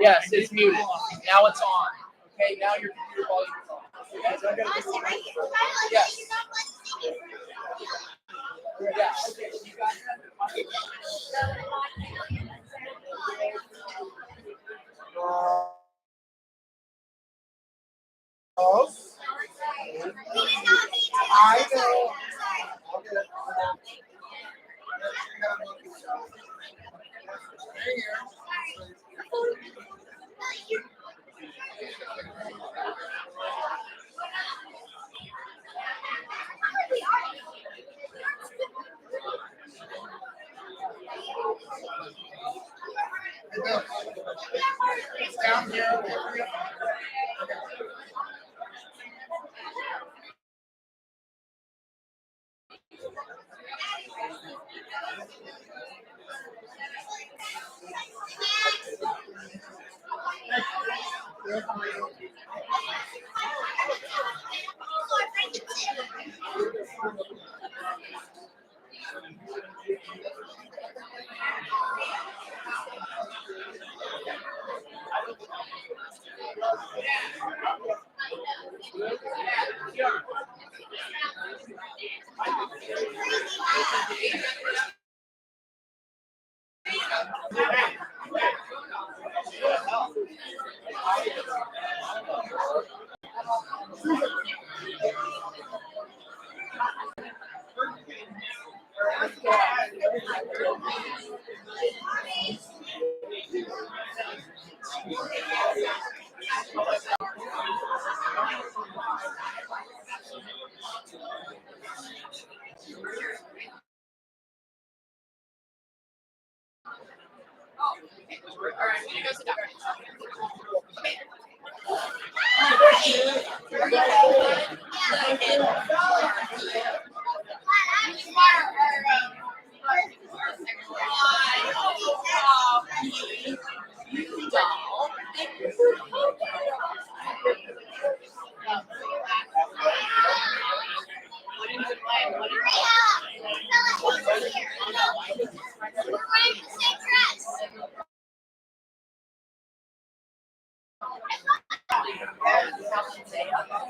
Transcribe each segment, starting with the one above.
Yes, it's muted. Now it's on. Okay, now your computer volume is on. Yes. Yeah. Okay. You got I know. It's down here.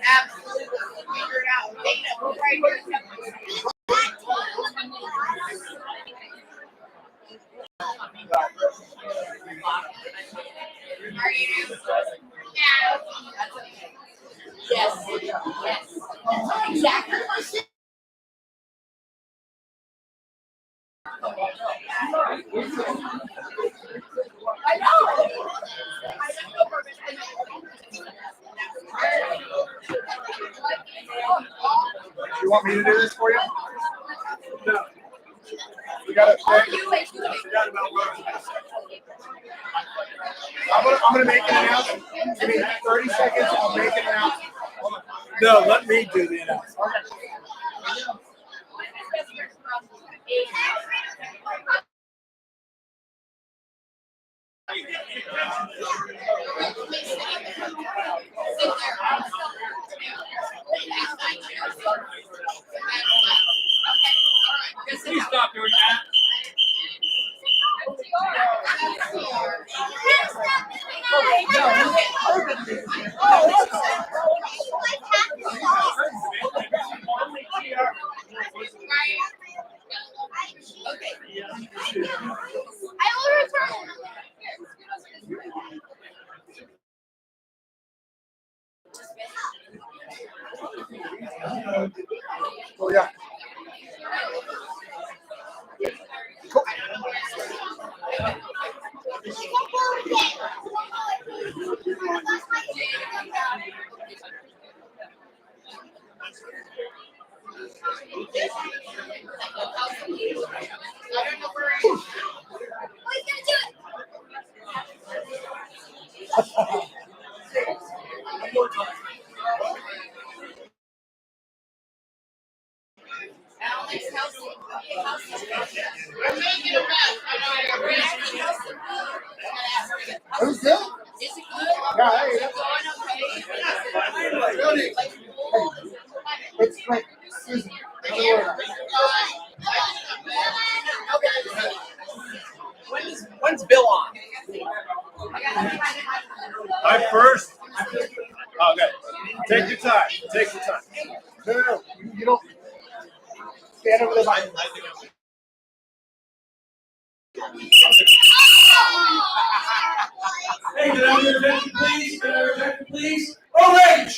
Absolutely. Figure it out. Dayton, we're right here. Are you? Yeah. Yes. Yes. Exactly. I know. You want me to do this for you? No. We got it. I'm gonna make an announcement. Give me 30 seconds. I'll make an announcement. No, let me do the announcement. Please stop doing that. Okay. I will return. Oh, yeah. Who's good? Is it good? Yeah, hey, that's Going okay? it's like Susan. When's Bill on? I first. Okay. Take your time. Take your time. No. You don't stand over the mic. Hey, can I have your attention, please? Can I have your attention, please? OH!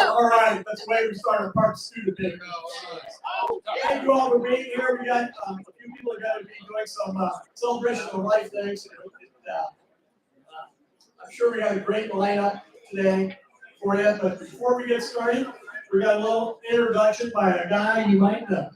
All right, that's the way we start our part Studebaker. Thank you all for being here. We got a few people are going to be doing some celebration of life things. I'm sure we have a great lineup today for you, but before we get started, we got a little introduction by a guy you might know.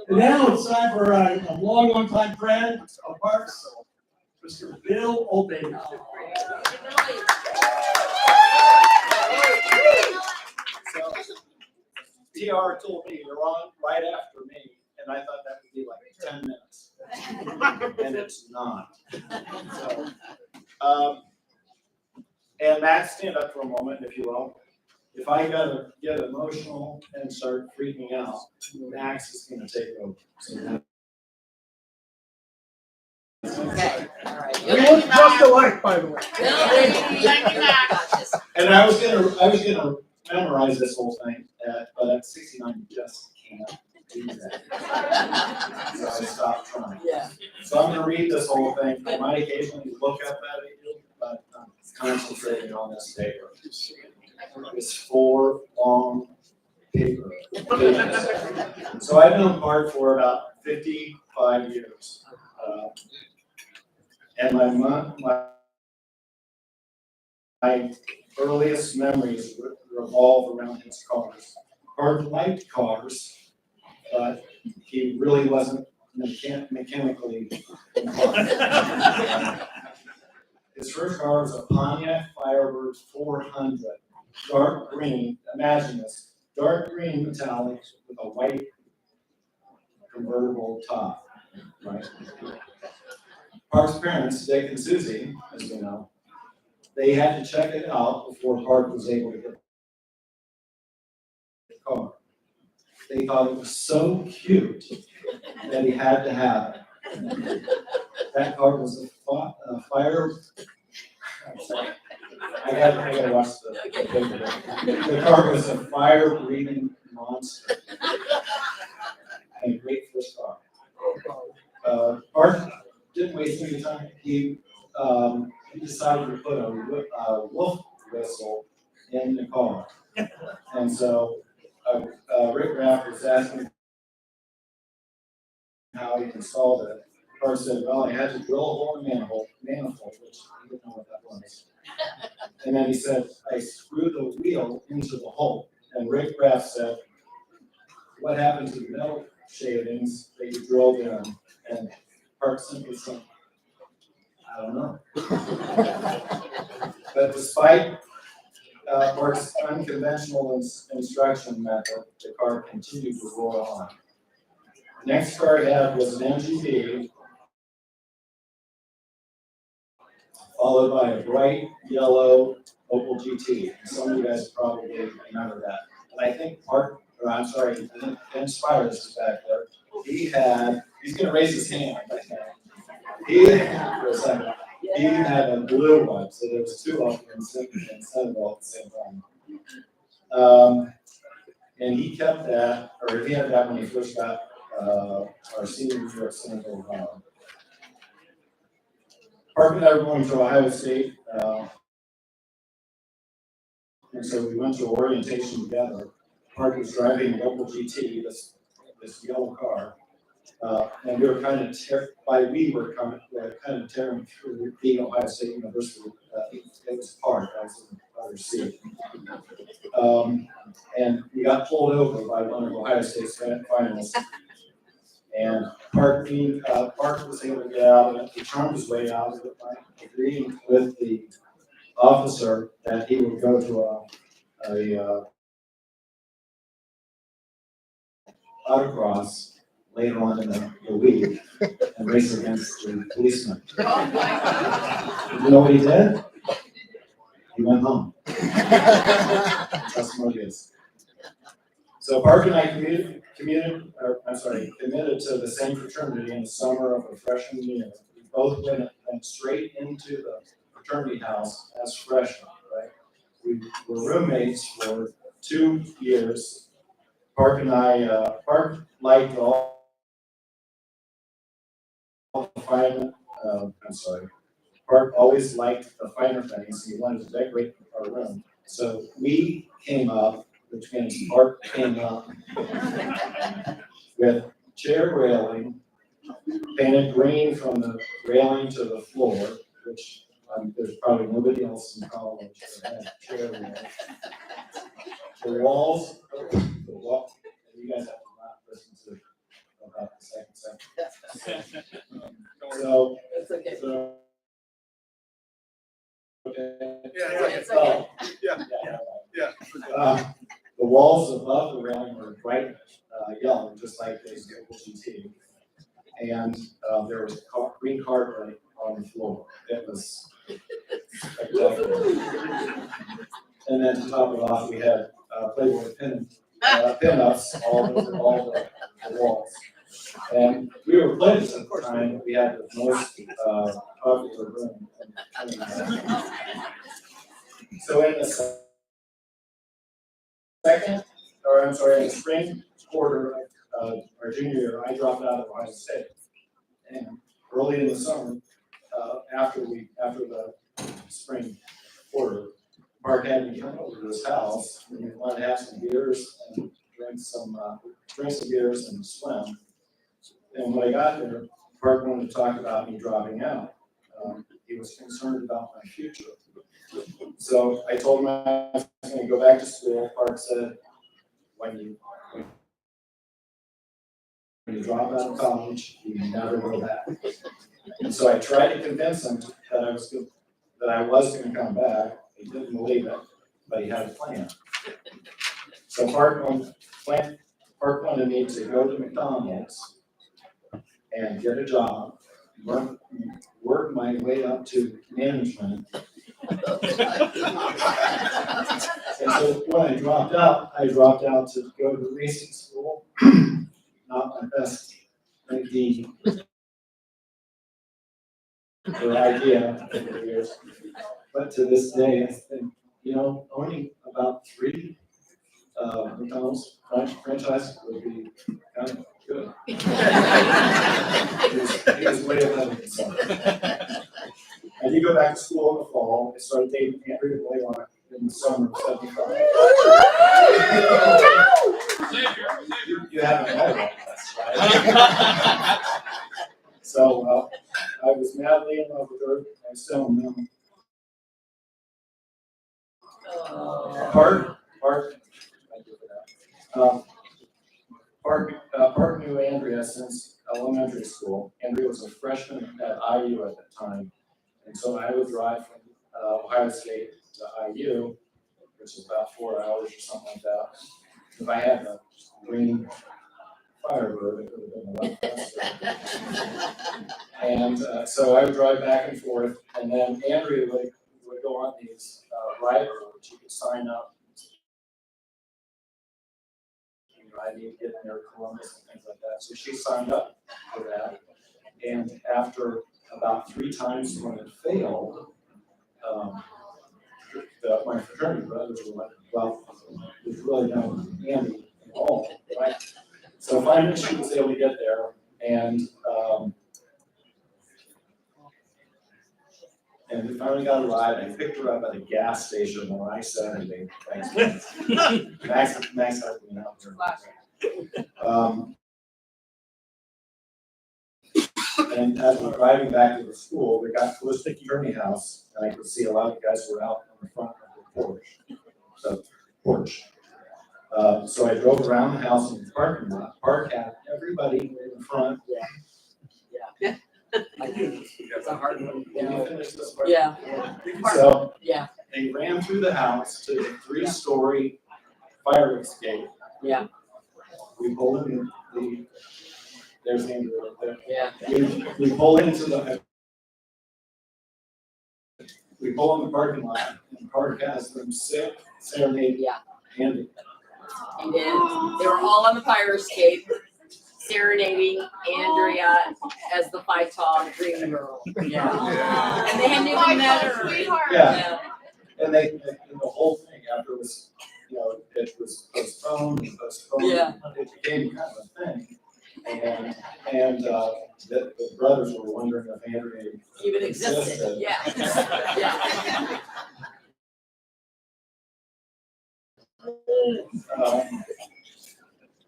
And now it's time for a long time friend of Parks, Mr. Bill Obaker. So, TR told me you're on right after me, and I thought that would be like 10 minutes. And it's not. So, and Matt, stand up for a moment, if you will. If I gotta get emotional and start freaking out, Max is gonna take over. So, Okay. All right. We look just alike, by the way. and I was gonna memorize this whole thing, but at 69, you just can't do that. So I stopped trying. Yeah. So I'm gonna read this whole thing. I might occasionally look up at it, but I'm concentrating on this paper. It's 4 long pages. So I've known Bart for about 55 years. And my earliest memories revolve around his cars. Bart liked cars, but he really wasn't mechanically inclined. His first car was a Pontiac Firebird 400, dark green. Imagine this, dark green metallic with a white convertible top. Right. Park's parents, Dick and Susie, as we know, they had to check it out before Park was able to get the car. They thought it was so cute that he had to have it. That car was a fire. I'm sorry. I gotta watch the car was a fire-breathing monster. And a great first car. Park didn't waste any time. He decided to put a wolf whistle in the car. And so Rick Raff was asking how he installed it. Park said, well, I had to drill a hole in the manifold, which he didn't know what that was. And then he said, I screwed the wheel into the hole. And Rick Raff said, what happened to the metal shavings that you drilled in? And Park simply said, I don't know. But despite Park's unconventional instruction method, the car continued to roar on. Next car I had was an MGB, followed by a bright yellow Opel GT. Some of you guys probably remember that. And I think I think Ben Spires is back there. He's gonna raise his hand, I think. For a second. He had a blue one, so there was two of them in Centerville at the same time. And he kept that, or he had that when he first got our senior year at Centerville, Ohio. Park and I were going to Ohio State, and so we went to orientation together. Park was driving an Opel GT, this yellow car, and we were kind of tearing through being Ohio State University. It was Park, I was in the other seat. And we got pulled over by one of Ohio State's finalists. And Park was able to get out, he turned his way out, agreeing with the officer that he would go to a autocross later on in the week and race against the policeman. You know what he did? He went home. That's what it is. So Park and I committed to the same fraternity in the summer of our freshman year. We both went straight into the fraternity house as freshmen, right? We were roommates for 2 years. Park and I, Park liked all the finer, Park always liked the finer things. He wanted to decorate our room. So we came up, which means Park came up with chair railing, painted green from the railing to the floor, which there's probably nobody else in college that had chair railing. The walls, you guys have to not listen to about the second. So, It's okay. The walls above the railing were bright yellow, just like these GT. And there was green carpet on the floor. It was spectacular. And then to top it off, we had Playboy pin-ups all over the walls. And we were pledged at the time that we had the most popular room. So in the in the spring quarter of our junior year, I dropped out of Ohio State. And early in the summer, after the spring quarter, Mark had me come over to his house, and we wanted to have some beers and drink some beers and swim. And when I got there, Park wanted to talk about me dropping out. He was concerned about my future. So I told him I was going to go back to school. Park said, when you drop out of college, you never go back. And so I tried to convince him that I was going to come back. He didn't believe it, but he had a plan. So Park wanted me to go to McDonald's and get a job, work my way up to management. And so when I dropped out to go to racing school. Not my best idea over the years. But to this day, I think, owning about 3 McDonald's franchises would be kind of good. He was way ahead of himself. I did go back to school in the fall. I started dating Andrea Blaylock in the summer of '75. You haven't met her, right? So I was madly in love with her. I still am. Park knew Andrea since elementary school. Andrea was a freshman at IU at that time. And so I would drive from Ohio State to IU, which is about 4 hours or something like that. If I had the green Firebird, it would have been a lot faster. And so I would drive back and forth, and then Andrea would go on these rider roads. You could sign up. I need to get near Columbus and things like that. So she signed up for that. And after about 3 times when it failed, my fraternity brothers were like, well, there's really no Andy involved, right? So finally she was able to get there, and we finally got a ride. I picked her up at a gas station on I-70. Thanks. Max helped me out there. And as we're driving back to the school, we got to the district attorney house, and I could see a lot of guys were out on the front of the porch. So I drove around the house in the parking lot, parked at everybody in the front. Yeah. It's a hard one. Can you finish this part? Yeah. So Yeah. they ran through the house to the 3-story fire escape. Yeah. We pulled in there's Andrew right there. Yeah. We pull into we pull in the parking lot, and Park has them serenade Yeah. Andy. He did. They were all on the fire escape, serenading Andrea as the Phi Tau dream girl. Yeah. And they hadn't even met her. Sweetheart. Yeah. And and the whole thing after it was, it was postponed and postponed. Yeah. It became kind of a thing. And the brothers were wondering if Andrea Even existed. Yeah. Yeah.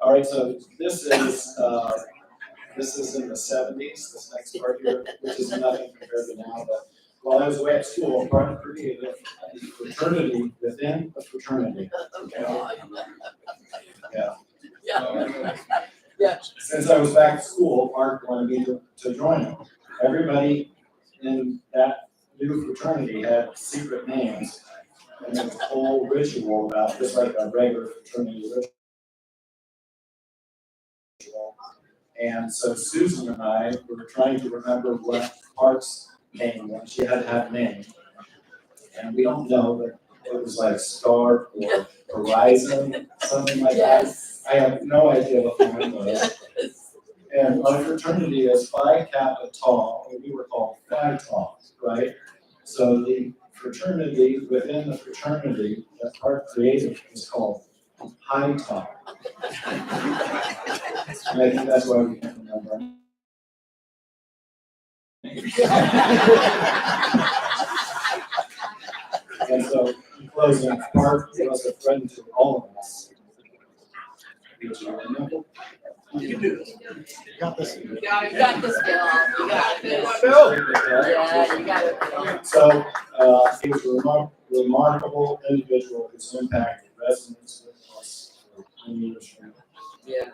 All right, so this is in the 70s, this next part here, which is nothing compared to now, but while I was away at school, part of creative fraternity within a fraternity. Yeah. Yeah. Yeah. Since I was back at school, Mark wanted me to join him. Everybody in that new fraternity had secret names, and there was a whole ritual about just like a regular fraternity ritual. And so Susan and I were trying to remember what Park's name was. She had to have a name. And we don't know, but it was like Star or Horizon, something like that. Yes. I have no idea what mine was. And our fraternity is Phi Kappa Tau, or we were called Phi Tau, right? So the fraternity within the fraternity that Park created is called High Tau. And I think that's why we can't remember. And so, in closing, Park was a friend to all of us. You got this, Bill. You got this. Yeah, you got it, Bill. So, he was a remarkable individual who's impacted residents with us for many years. Yeah.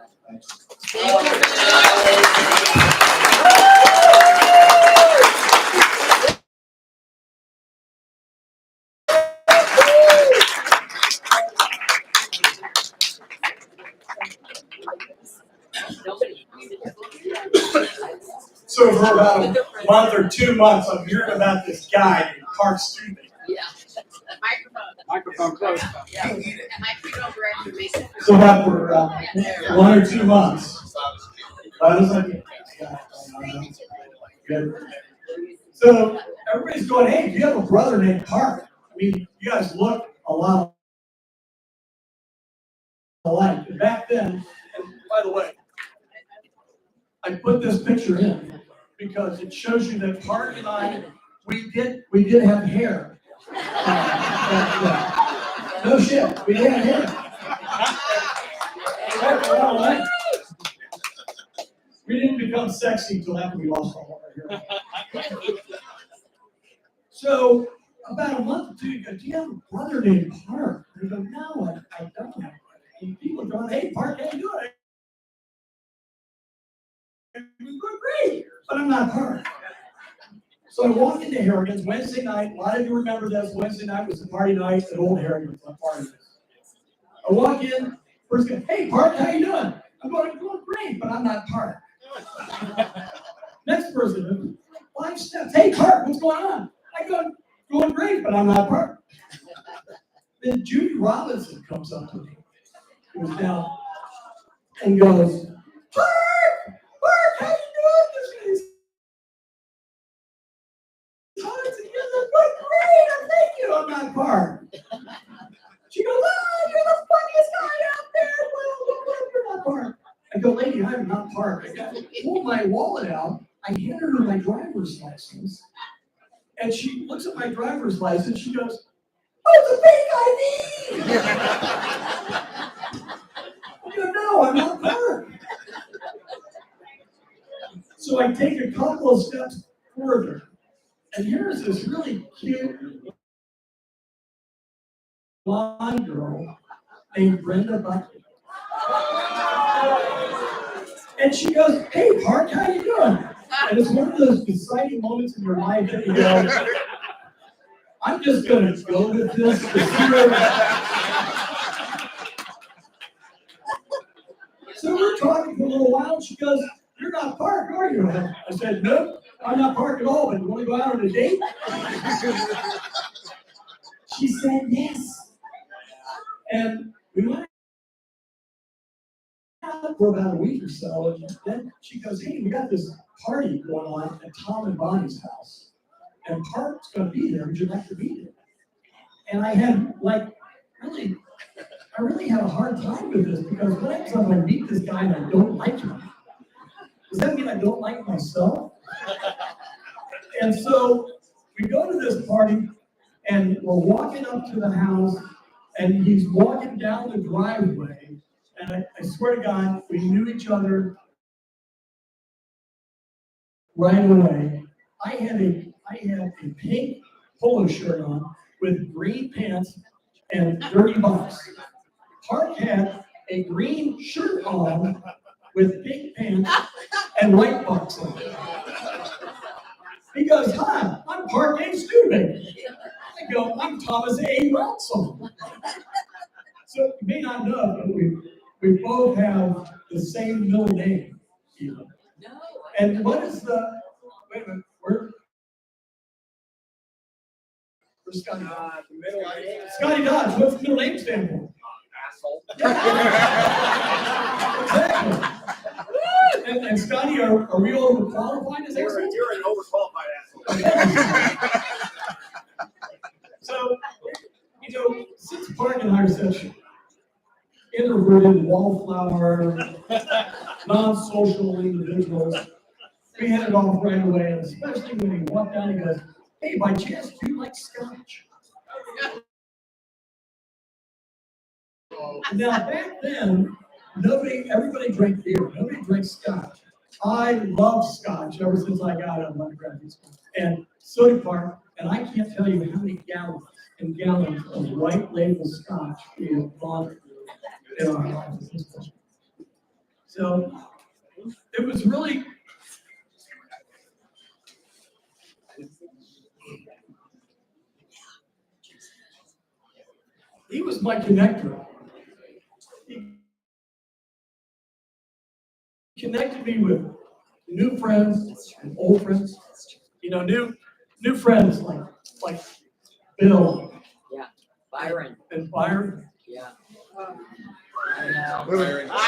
So for about a month or 2 months, I'm hearing about this guy named Park Studebaker. Yeah. Microphone close. Yeah. And my feet over at the base. So after 1 or 2 months, I was like, good. So everybody's going, hey, do you have a brother named Park? I mean, you guys look a lot alike. And back then, and by the way, I put this picture in because it shows you that Park and I, we did have hair. No shit, we did have hair. We didn't become sexy until after we lost all our hair. So about a month or two, he goes, do you have a brother named Park? And I go, no, I don't have. And people are going, hey, Park, how you doing? We go, great, but I'm not Park. So I walk into Harrigan's Wednesday night. A lot of you remember this. Wednesday night was the party night at Old Harrigan's. I walk in, first guy, hey, Park, how you doing? I'm going great, but I'm not Park. Next person, 5 steps. Hey, Park, what's going on? I go, going great, but I'm not Park. Then Judy Robinson comes up to me, goes down, and goes, Park, how you doing? You're great, thank you. I'm not Park. She goes, oh, you're the funniest guy out there. Well, you're not Park. I go, lady, I'm not Park. I pulled my wallet out. I handed her my driver's license. And she looks at my driver's license. She goes, oh, it's a fake ID. I go, no, I'm not Park. So I take a couple of steps further. And here's this really cute blonde girl named Brenda Buckeye. And she goes, hey, Park, how you doing? And it's one of those exciting moments in your life that you go, I'm just going to go with this. So we're talking for a little while. She goes, you're not Park, are you? I said, nope, I'm not Park at all, but you want to go out on a date? She said, yes. And we went out for about a week or so, and then she goes, hey, we got this party going on at Tom and Bonnie's house, and Park's going to be there. Would you like to be there? And I had, I really had a hard time with this, because what happens if I meet this guy and I don't like him? Does that mean I don't like myself? And so we go to this party, and we're walking up to the house, and he's walking down the driveway, and I swear to God, we knew each other right away. I had a pink polo shirt on with green pants and dirty bucks. Park had a green shirt on with pink pants and white bucks on. He goes, hi, I'm Park A. Studebaker. I go, I'm Thomas A. Ransom. So you may not know, but we both have the same middle name, even. No. And what is the, wait a minute, where's Scotty Dodge? Scotty Dodge, what's the middle name stand for? Asshole. Exactly. And Scotty, are we overqualified as assholes? You're an overqualified asshole. So, since Park and I are such introverted, wallflower, non-social individuals, we hit it off right away, and especially when he walked down, he goes, hey, by chance, do you like scotch? Now, back then, everybody drank beer. Nobody drank scotch. I love scotch ever since I got out of undergraduate school. And so did Park, and I can't tell you how many gallons and gallons of white label scotch we have gone through in our lives at this point. So, it was really, he was my connector. He connected me with new friends and old friends. New friends like Bill. Yeah. Byron. And Byron. Yeah.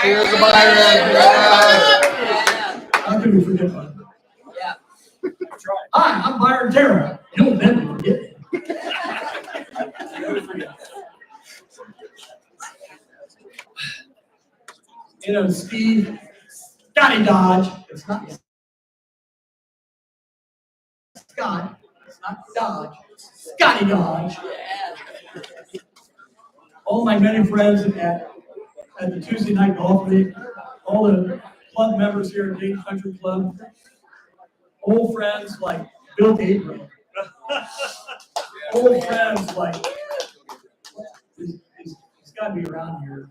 Cheers to Byron. Yeah. How can we forget Byron? Yeah. Hi, I'm Byron Terra. You'll never forget me. Steve, Scotty Dodge. It's not Scott. It's not Dodge. Scotty Dodge. Yeah. All my many friends at the Tuesday night golf league, all the club members here at Dayton Country Club, old friends like Bill Gabriel, old friends like, he's got to be around here.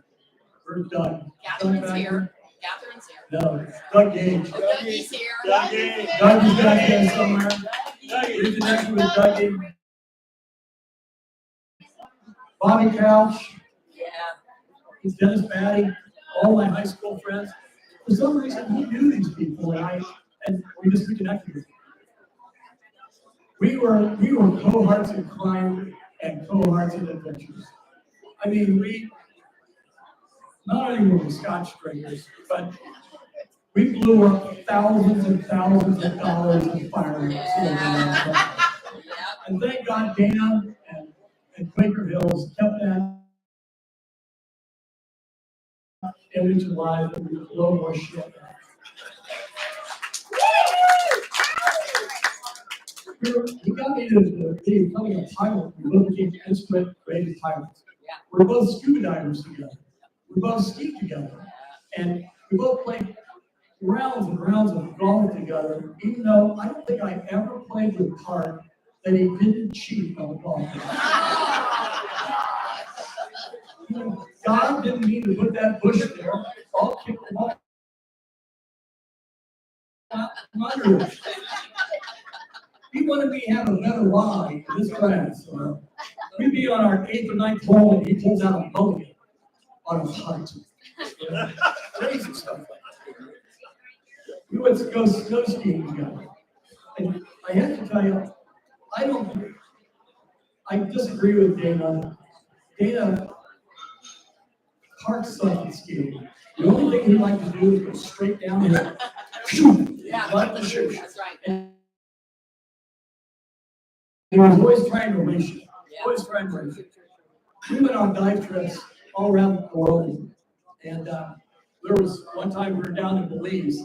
Where's Doug? Catherine's here. Catherine's here. No, Doug Gage. Dougie's here. Doug is back here somewhere. He's connected with Doug Gage. Bobby Couch. Yeah. Dennis Batty, all my high school friends. For some reason, he knew these people, and we just reconnected with them. We were cohorts in crime and cohorts in adventures. I mean, we not only were we Scotch drinkers, but we blew up thousands and thousands of dollars in fireworks. And thank God Dana and Quaker Hills kept that image alive, and we blow more shit. He got me to becoming a pilot. We both became instrument-rated pilots. We're both scuba divers together. We both ski together. And we both played rounds and rounds of golf together, even though I don't think I ever played with Park that he didn't cheat on the golf. God didn't mean to put that bush there. I'll kick him off. He wanted me to have a better lie in this class. So we'd be on our 8th or 9th hole, and he pulls out a mulligan on a putt. Crazy stuff like that. We went to go snow skiing together. And I have to tell you, I disagree with Dana. Dana, Park sucked at skiing. The only thing he liked to do is go straight down here. Yeah, Like the shoe. that's right. And he was always trying to race you. Always trying to race you. We went on dive trips all around the world. And there was one time we were down in Belize,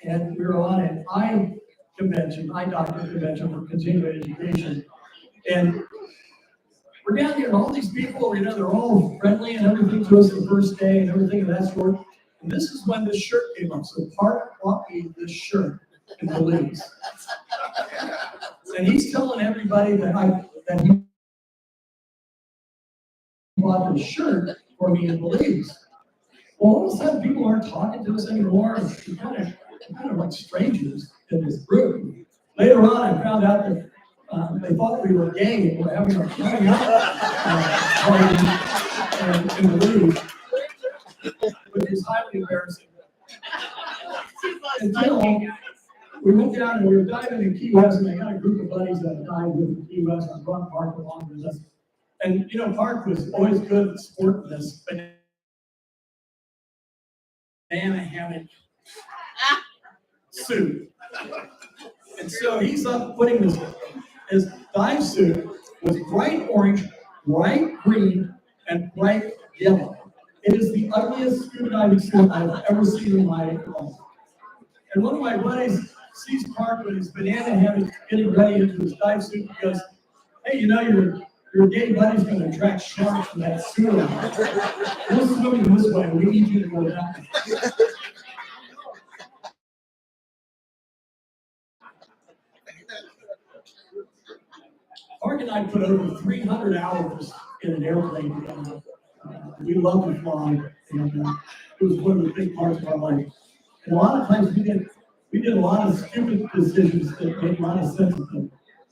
and we were on an eye doctor convention for continuing education. And we're down here, and all these people, they're all friendly and everything to us the first day and everything of that sort. And this is when this shirt came up. So Park bought me this shirt in Belize. And he's telling everybody that he bought this shirt for me in Belize. Well, all of a sudden, people aren't talking to us anymore. We're kind of like strangers in this group. Later on, I found out that they thought we were gay and were having a coming out party in Belize, which is highly embarrassing. Until we went down and we were diving in Key West, and I got a group of buddies that dived with Key West. I brought Park along with us. And, Park was always good at sporting this banana hammock suit. And so he's up putting his dive suit was bright orange, bright green, and bright yellow. It is the ugliest scuba diving suit I've ever seen in my life. And one of my buddies sees Park with his banana hammock getting ready into his dive suit and goes, hey, your gay buddy's going to attract sharks from that suit. We're swimming this way. We need you to go that way. Park and I put over 300 hours in an airplane together. We love to fly, and it was one of the big parts of our life. And a lot of times we did a lot of stupid decisions that made a lot of sense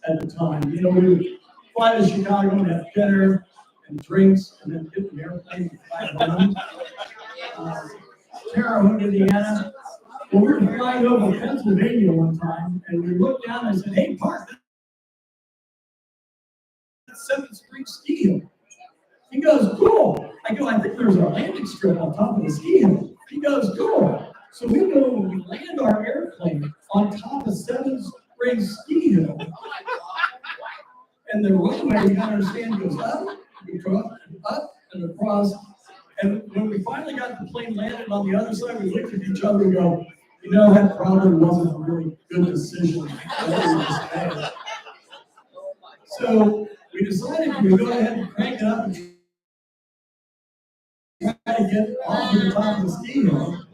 at the time. We would fly to Chicago and have dinner and drinks, and then get in the airplane and fly home. Terre Haute, Indiana. Well, we were flying over Pennsylvania one time, and we looked down and I said, hey, Park, 7th Street ski hill. He goes, cool. I go, I think there's a landing strip on top of the ski hill. He goes, cool. So we go and we land our airplane on top of 7th Street ski hill. And the runway, you gotta understand, goes up and across. And when we finally got the plane landed on the other side, we looked at each other and go, that probably wasn't a really good decision that we just made. So we decided we would go ahead and crank it up and try to get off to the top of the ski hill.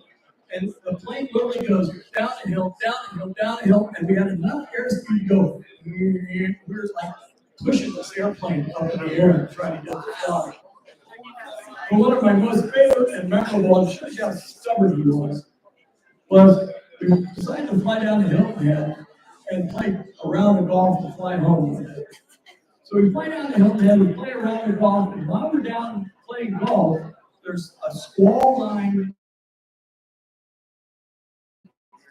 And the plane literally goes down a hill, down a hill, down a hill, and we had enough airspeed to go. We were like pushing this airplane up in the air and trying to get the fly. But one of my most favorite and memorable, and shows you how stubborn he was we decided to fly down the hill ahead and play a round of golf to fly home. So we fly down the hill ahead, we play a round of golf, and while we're down playing golf, there's a squall line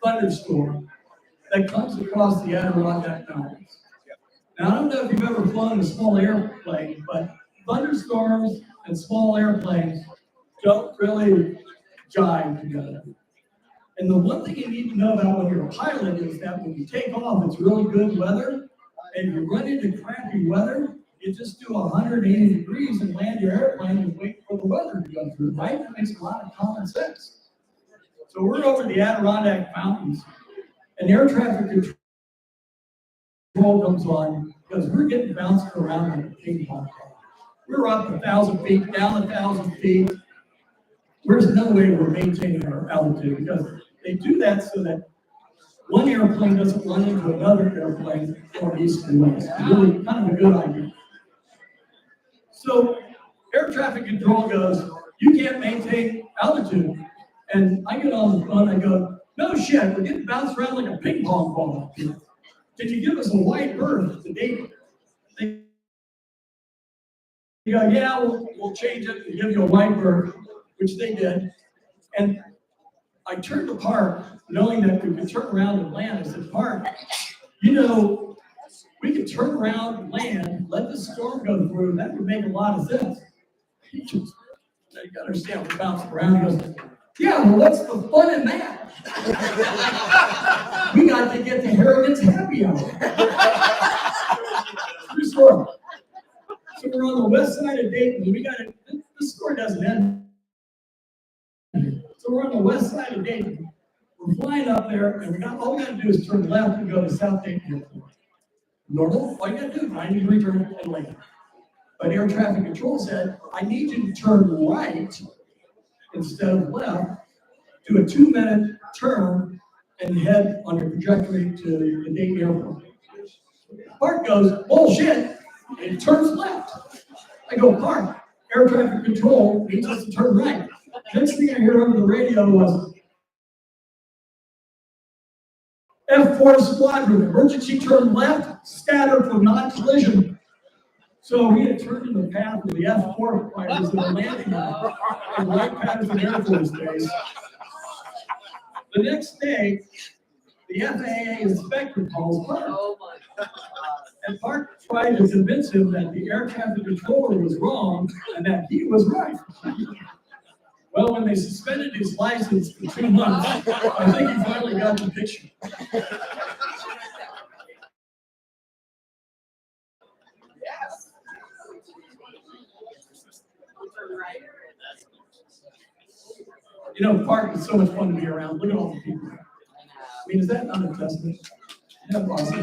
thunderstorm that comes across the Adirondack Mountains. Now, I don't know if you've ever flown a small airplane, but thunderstorms and small airplanes don't really jive together. And the one thing you need to know about when you're a pilot is that when you take off, it's really good weather. And if you run into crappy weather, you just do 180 degrees and land your airplane and wait for the weather to go through, right? That makes a lot of common sense. So we're over the Adirondack Mountains, and air traffic control comes on because we're getting bounced around like a ping pong ball. We're up 1,000 feet, down 1,000 feet. There's no way we're maintaining our altitude because they do that so that one airplane doesn't run into another airplane from east and west. It's really kind of a good idea. So air traffic control goes, you can't maintain altitude. And I get on the phone, I go, no shit, we're getting bounced around like a ping pong ball. Can you give us a wide berth to Dayton? They go, yeah, we'll change it and give you a wide berth, which they did. And I turned to Park, knowing that we could turn around and land. I said, Park, you know, we could turn around, land, let the storm go through, and that would make a lot of sense. He just, you gotta understand, we're bouncing around. He goes, yeah, well, what's the fun in that? We got to get to Harrigan's happy hour. True story. So we're on the west side of Dayton. We got it. This story doesn't end. So we're on the west side of Dayton. We're flying up there, and all we got to do is turn left and go to South Dayton Airport. Normal, all you got to do is 90-degree turn and land. But air traffic control said, I need you to turn right instead of left, do a 2-minute turn, and head on your trajectory to the Dayton Airport. Park goes, bullshit, and turns left. I go, Park, air traffic control needs us to turn right. Next thing I hear over the radio was, F4 squadron, emergency turn left, scatter for non-collision. So we had turned in the path of the F4 fighters that are landing on Wright-Patterson Air Force Base. The next day, the FAA inspector calls Park. And Park tried to convince him that the air traffic controller was wrong and that he was right. Well, when they suspended his license for 2 months, I think he finally got the picture. You know, Park is so much fun to be around. Look at all the people. I mean, is that not a testament? Yeah, awesome.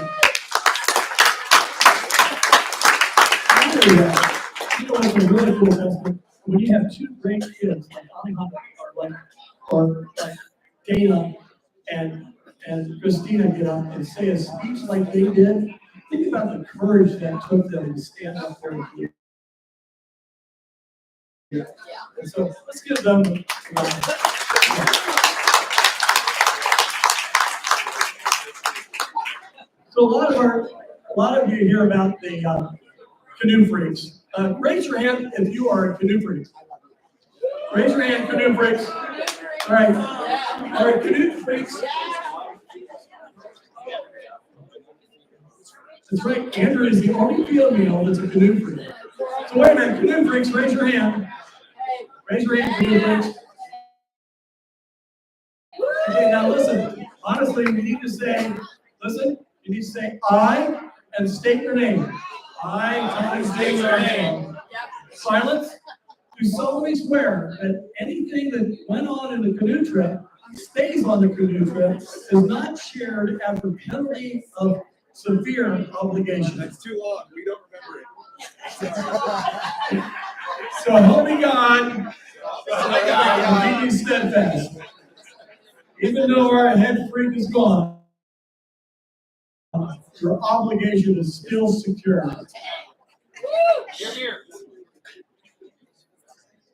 You know, it's a really cool testament. When you have 2 great kids like Alejandra or like Dana and Christina get up and say a speech like they did, think about the courage that took them to stand up there and do it. Yeah. And so let's give them. So a lot of you hear about the canoe freaks. Raise your hand if you are a canoe freak. Raise your hand, canoe freaks. All right, canoe freaks. That's right. Andrew is the only female that's a canoe freak. So wait a minute, canoe freaks, raise your hand. Raise your hand, canoe freaks. Okay, now listen. Honestly, you need to say, you need to say I and state your name. I state your name. Silence. Do solemnly swear that anything that went on in the canoe trip stays on the canoe trip is not shared after penalty of severe obligation. That's too long. We don't remember it. So help me God, and be ye steadfast. Even though our head freak is gone, your obligation is still secure.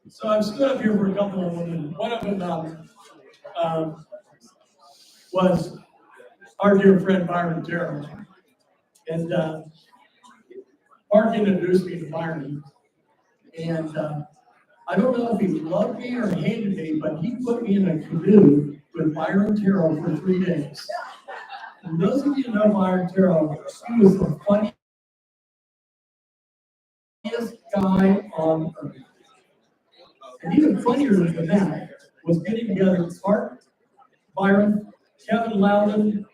So I've stood up here for a couple of women. One of them was our dear friend Byron Terrell. And Mark introduced me to Byron. And I don't know if he loved me or hated me, but he put me in a canoe with Byron Terrell for 3 days. And those of you who know Byron Terrell, he was the funniest guy on earth. And even funnier than that was getting together Art, Byron, Kevin Loudon,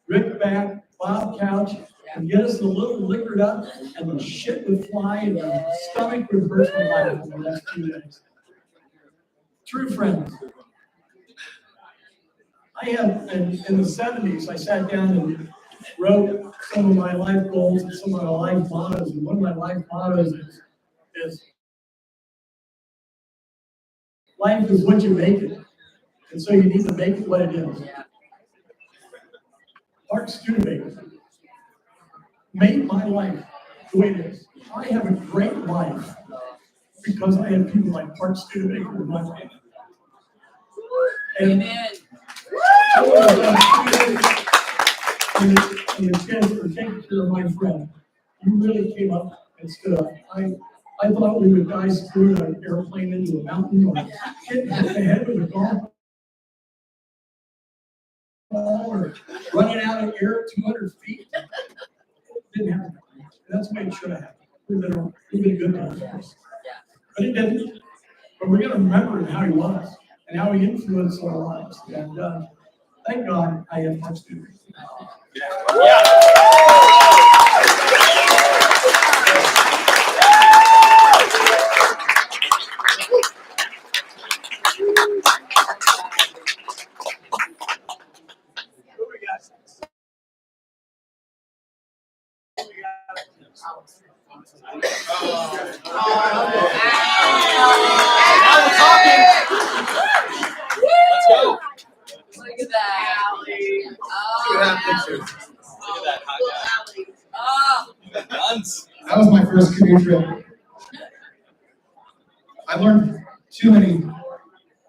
Rick Back, Bob Couch, and get us a little liquored up, and the shit would fly, and the stomach would burst from life for the next 2 days. True friends. I have, in the 70s, I sat down and wrote some of my life goals and some of my life mottos, and one of my life mottos is life is what you make it, and so you need to make it what it is. Alan Studebaker made my life the way it is. I have a great life because I have people like Art Studebaker in my life. And Amen. I want to thank you and the chance for taking care of my friend. You really came up and stood up. I thought we would die screwing an airplane into a mountain or hitting the head with a golf ball or running out of air at 200 feet. Didn't happen. That's the way it should have happened. We've been good guys. But it didn't. But we're going to remember how he was and how he influenced our lives. And thank God I have much to do. Now we're talking. Let's go. Look at that. Look at that picture. Look at that hot guy. Oh, Guns. That was my first canoe trip. I learned too many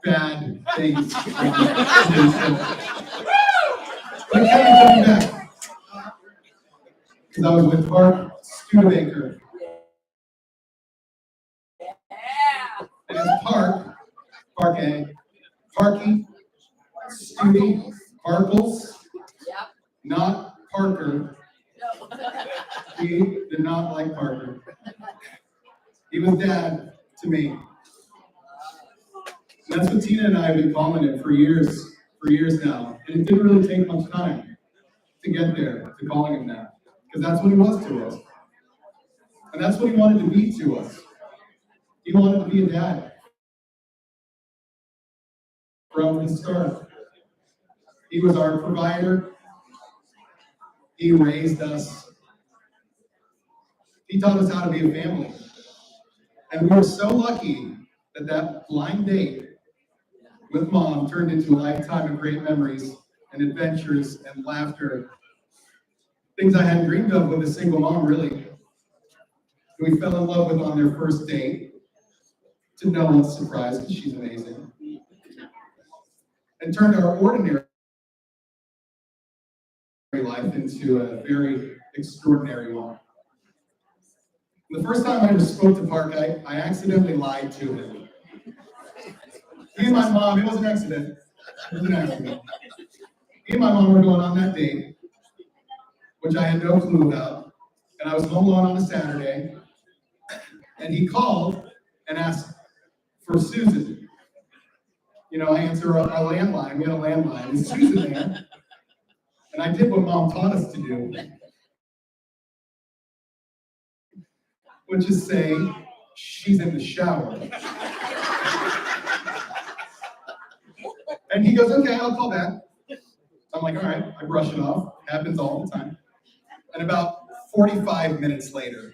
bad things. But I kept coming back. Because I was with Art Studebaker. yeah. And it's Parky, Studi, Parkles, Yep. not Parker. No. He did not like Parker. He was dad to me. And that's what Tina and I have been calling it for years now. And it didn't really take much time to get there, to calling him that. Because that's what he was to us. And that's what he wanted to be to us. He wanted to be a dad. From the start. He was our provider. He raised us. He taught us how to be a family. And we were so lucky that that blind date with Mom turned into a lifetime of great memories and adventures and laughter. Things I hadn't dreamed of with a single mom, really. Who we fell in love with on their first date, to no one's surprise, because she's amazing. And turned our ordinary life into a very extraordinary one. The first time I ever spoke to Park, I accidentally lied to him. He and my mom, it was an accident. It was an accident. He and my mom were going on that date, which I had no clue about. And I was home alone on a Saturday. And he called and asked for Susan. You know, I answer our landline. We had a landline. Is Susan there? And I did what Mom taught us to do, which is say, she's in the shower. And he goes, okay, I'll call back. I'm like, all right, I brush it off. Happens all the time. And about 45 minutes later,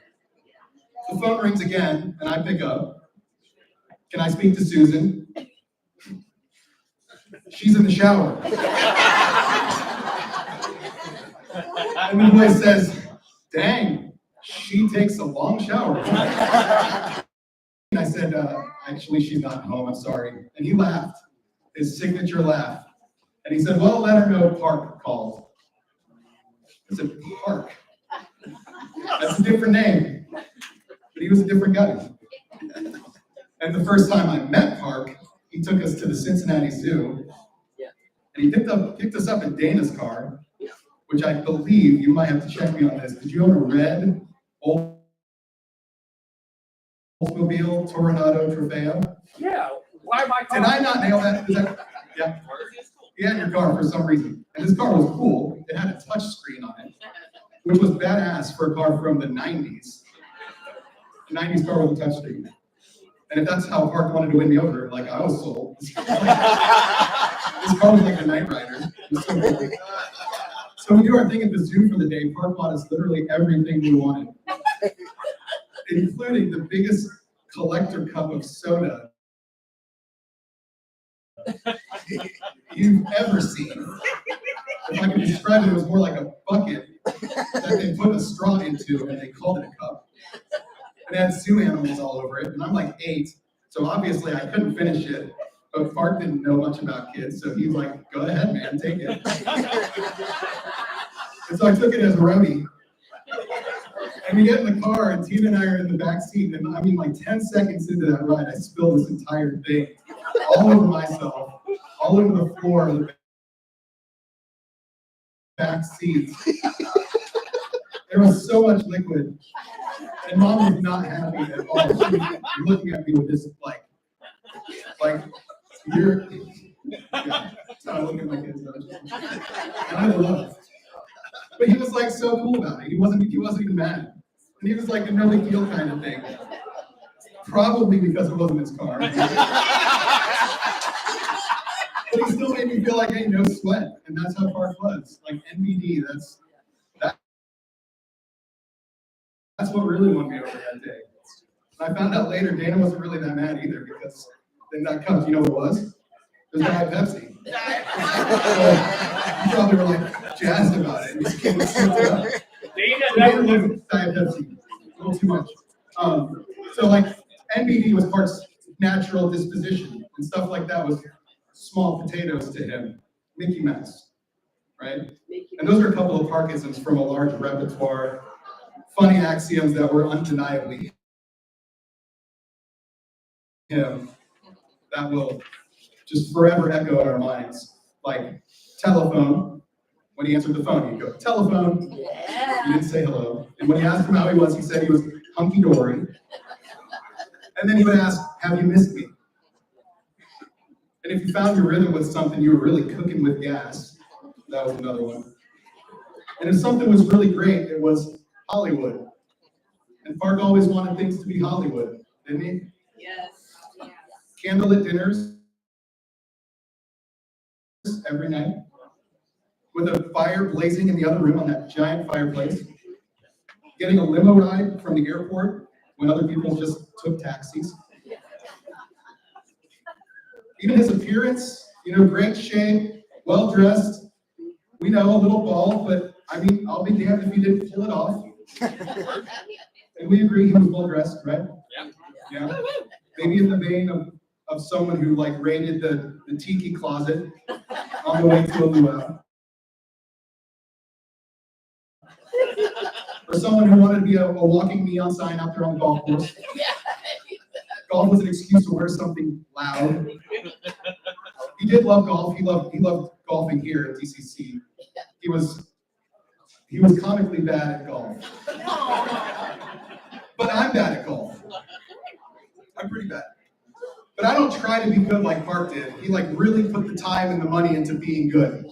the phone rings again, and I pick up. Can I speak to Susan? She's in the shower. And the boy says, dang, she takes a long shower. And I said, actually, she's not home, I'm sorry. And he laughed, his signature laugh. And he said, well, let her know Park called. I said, Park? That's a different name. But he was a different guy. And the first time I met Park, he took us to the Cincinnati Zoo. Yeah. And he picked us up in Dana's car, which I believe, you might have to check me on this, did you own a red Oldsmobile Toronado Trofeo? Yeah. Why am I Did I not nail that? Yeah. He had your car for some reason. And his car was cool. It had a touch screen on it, which was badass for a car from the 90s. The 90s car with a touch screen. And if that's how Park wanted to win me over, like I was sold. This car was like a Knight Rider. It was so cool. So we do our thing at the zoo for the day. Park bought us literally everything we wanted, including the biggest collector cup of soda you've ever seen. If I can describe it, it was more like a bucket that they put a straw into and they called it a cup. And it had zoo animals all over it, and I'm like 8, so obviously I couldn't finish it. But Park didn't know much about kids, so he was like, "Go ahead, man, take it." And so I took it as a roadie. And we get in the car, and Tina and I are in the back seat, and I mean, like 10 seconds into that ride, I spilled this entire thing all over myself, all over the floor of the back seat. There was so much liquid, and Mom was not happy at all. She was looking at me with this, like you're, yeah, it's not looking at my kids, and I love. But he was like so cool about it. He wasn't even mad. And he was like a no big deal kind of thing. Probably because it wasn't his car. But he still made me feel like, hey, no sweat. And that's how Park was. Like NBD, that's what really won me over that day. And I found out later Dana wasn't really that mad either, because then that cup, you know what it was? It was Diet Pepsi. So you probably were like jazzed about it. And just came and slipped it up. Dana Never lived Diet Pepsi. A little too much. So like NBD was Park's natural disposition, and stuff like that was small potatoes to him. Mickey Mouse, right? And those are a couple of Parkisms from a large repertoire. Funny axioms that were undeniably him, that will just forever echo in our minds. Like telephone, when he answered the phone, he'd go, telephone. Yeah. He didn't say hello. And when he asked him how he was, he said he was hunky-dory. And then he would ask, have you missed me? And if you found your rhythm with something, you were really cooking with gas. That was another one. And if something was really great, it was Hollywood. And Park always wanted things to be Hollywood, didn't he? Yes. Candlelit dinners every night, with a fire blazing in the other room on that giant fireplace. Getting a limo ride from the airport when other people just took taxis. Even his appearance, great shape, well dressed. We know, a little bald, but I mean, I'll be damned if he didn't pull it off. And we agree he was well dressed, right? Yeah. Maybe in the vein of someone who like raided the tiki closet on the way to a luau. Or someone who wanted to be a walking neon sign out there on the golf course. Golf was an excuse to wear something loud. He did love golf. He loved golfing here at DCC. He was comically bad at golf. But I'm bad at golf. I'm pretty bad. But I don't try to be good like Park did. He like really put the time and the money into being good.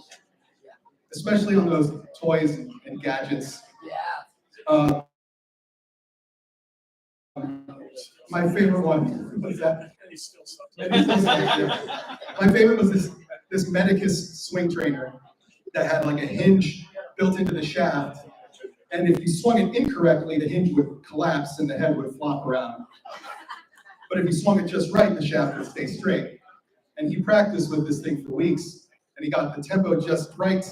Especially on those toys and gadgets. Yeah. My favorite one was that. My favorite was this Medicus swing trainer that had like a hinge built into the shaft, and if you swung it incorrectly, the hinge would collapse and the head would flop around. But if you swung it just right, the shaft would stay straight. And he practiced with this thing for weeks, and he got the tempo just right,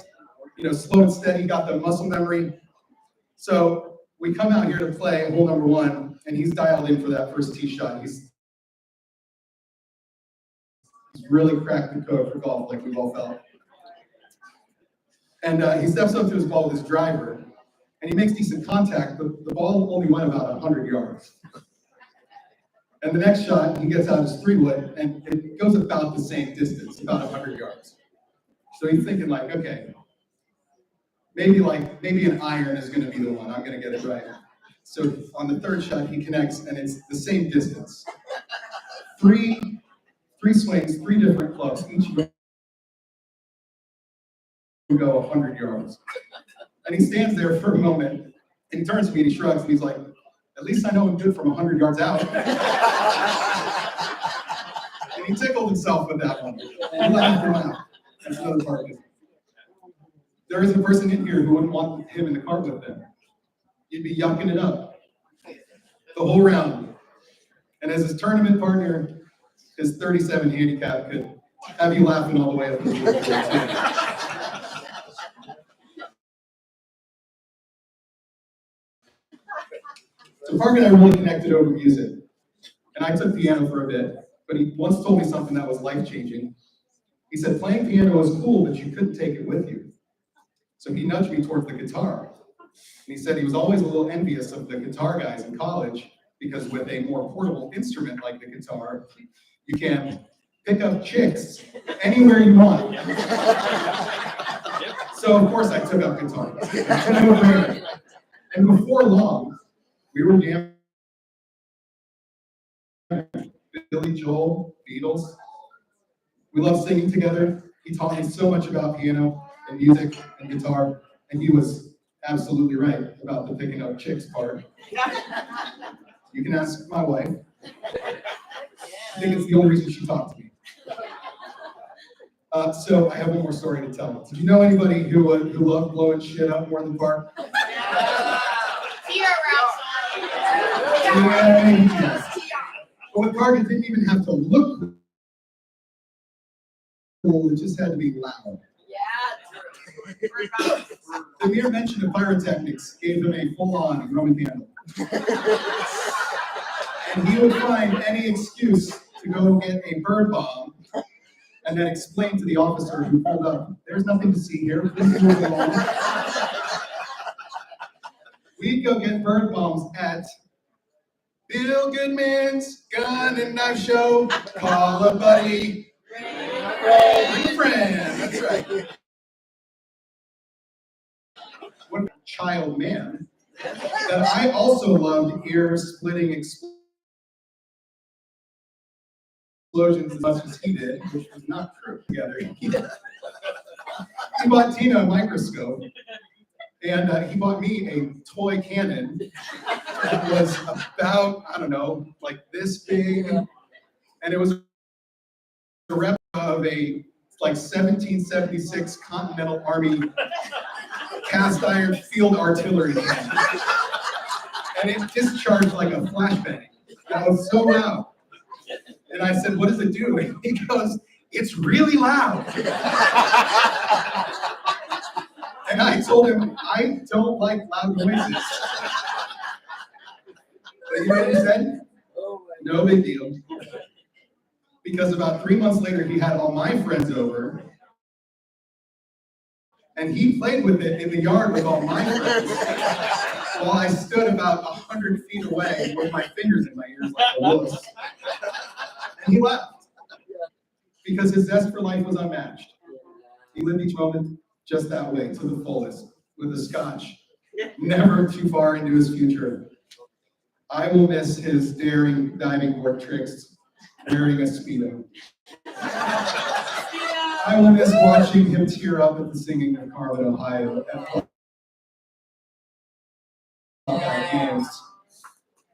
slow and steady, got the muscle memory. So we come out here to play hole number 1, and he's dialed in for that first tee shot. He's really cracked the code for golf, like we've all felt. And he steps up to his ball with his driver, and he makes decent contact, but the ball only went about 100 yards. And the next shot, he gets out his 3-wood, and it goes about the same distance, about 100 yards. So he's thinking like, okay, maybe an iron is going to be the one. I'm going to get it right. So on the third shot, he connects, and it's the same distance. Three swings, 3 different clubs, each go 100 yards. And he stands there for a moment, and he turns to me and he shrugs, and he's like, at least I know I'm good from 100 yards out. And he tickled himself with that one. He laughed him out. That's another part of it. There is a person in here who wouldn't want him in the cart with them. You'd be yucking it up the whole round. And as his tournament partner, his 37 handicap could have you laughing all the way up the field. So Park and I really connected over music. And I took piano for a bit, but he once told me something that was life-changing. He said, playing piano was cool, but you couldn't take it with you. So he nudged me towards the guitar. And he said he was always a little envious of the guitar guys in college, because with a more portable instrument like the guitar, you can pick up chicks anywhere you want. So of course I took up guitar. And before long, we were jamming Billy Joel, Beatles. We loved singing together. He taught me so much about piano and music and guitar, and he was absolutely right about the picking up chicks part. You can ask my wife. I think it's the only reason she talked to me. So I have one more story to tell. Did you know anybody who loved blowing shit up more than Park? Yeah. But with Park, it didn't even have to look cool, it just had to be loud. The mere mention of pyrotechnics gave him a full-on Roman candle. And he would find any excuse to go get a bird bomb and then explain to the officer who pulled up, there's nothing to see here, please move along. We'd go get bird bombs at Bill Goodman's Gun and Knife Show. Call a buddy. Bring a friend. That's right. What child man that I also loved ear-splitting explosions as much as he did, which was not true. Together, he bought Tina a microscope, and he bought me a toy cannon that was about, I don't know, like this big, and it was a replica of a like 1776 Continental Army cast iron field artillery cannon. And it discharged like a flashbang. That was so loud. And I said, what does it do? And he goes, it's really loud. And I told him, I don't like loud noises. But you know what he said? No big deal. Because about 3 months later, he had all my friends over, and he played with it in the yard with all my friends, while I stood about 100 feet away with my fingers in my ears like a wuss. And he left, because his zest for life was unmatched. He lived each moment just that way, to the fullest, with a scotch, never too far into his future. I will miss his daring diving board tricks, wearing a Speedo. I will miss watching him tear up at the singing of Carmen, Ohio at Buckeye games.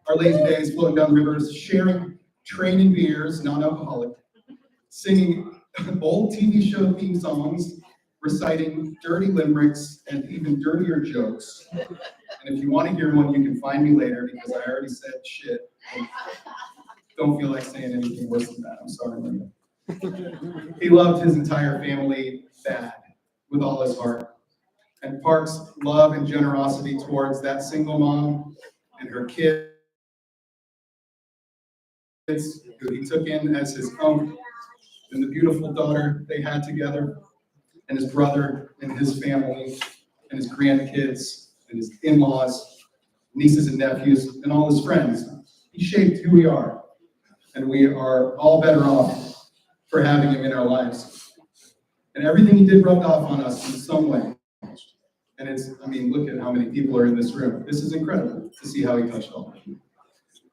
Our lazy days floating down rivers, sharing training beers, non-alcoholic, singing old TV show theme songs, reciting dirty limericks, and even dirtier jokes. And if you want to hear one, you can find me later, because I already said shit. Don't feel like saying anything worse than that. I'm sorry, Linda. He loved his entire family bad, with all his heart. And Park's love and generosity towards that single mom and her kids, who he took in as his own, and the beautiful daughter they had together, and his brother and his family, and his grandkids, and his in-laws, nieces and nephews, and all his friends. He shaped who we are. and we are all better off for having him in our lives. And everything he did rubbed off on us in some way. And it's, I mean, look at how many people are in this room. This is incredible to see how he touched all of you.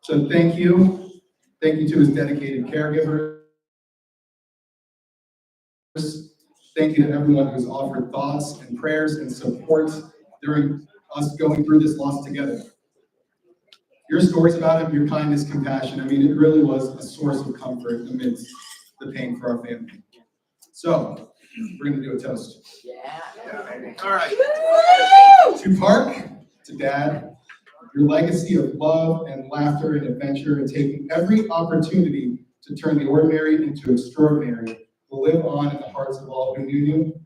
So thank you. Thank you to his dedicated caregivers. Thank you to everyone who's offered thoughts and prayers and support during us going through this loss together. Your stories about him, your kindness, compassion, I mean, it really was a source of comfort amidst the pain for our family. So, we're going to do a toast. Yeah. All right. To Park, to Dad, your legacy of love and laughter and adventure and taking every opportunity to turn the ordinary into extraordinary will live on in the hearts of all who knew you.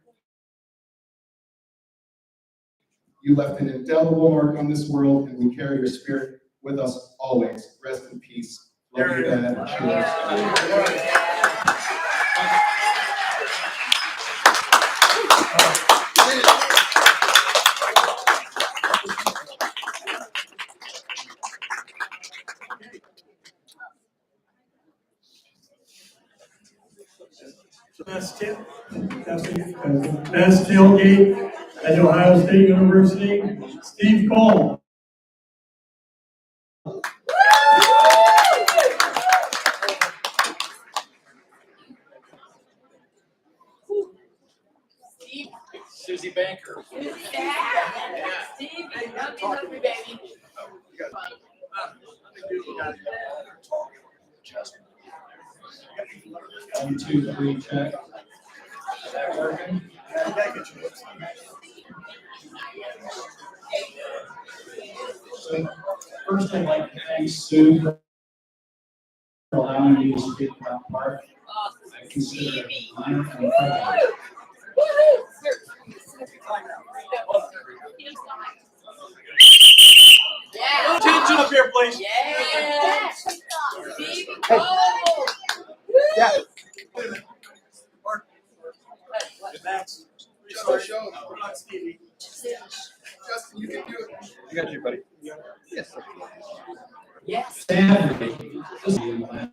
You left an indelible mark on this world, and we carry your spirit with us always. Rest in peace. Love you, Dad. Cheers. Best tailgate at Ohio State University, Steve Cole. Steve. Susie Banker. Yeah. Steve, you love me, baby. 1, 2, 3, check. Is that working? So first, I'd like to thank Sue for allowing me to speak about Park. I consider it an honor and a privilege. Yeah. Attention up here, please. Yeah. Steve Cole. Yeah. Max. Restart show. Put on Stevie. Justin, you can do it. You got you, buddy. Yes. Yes. Sadly, this is the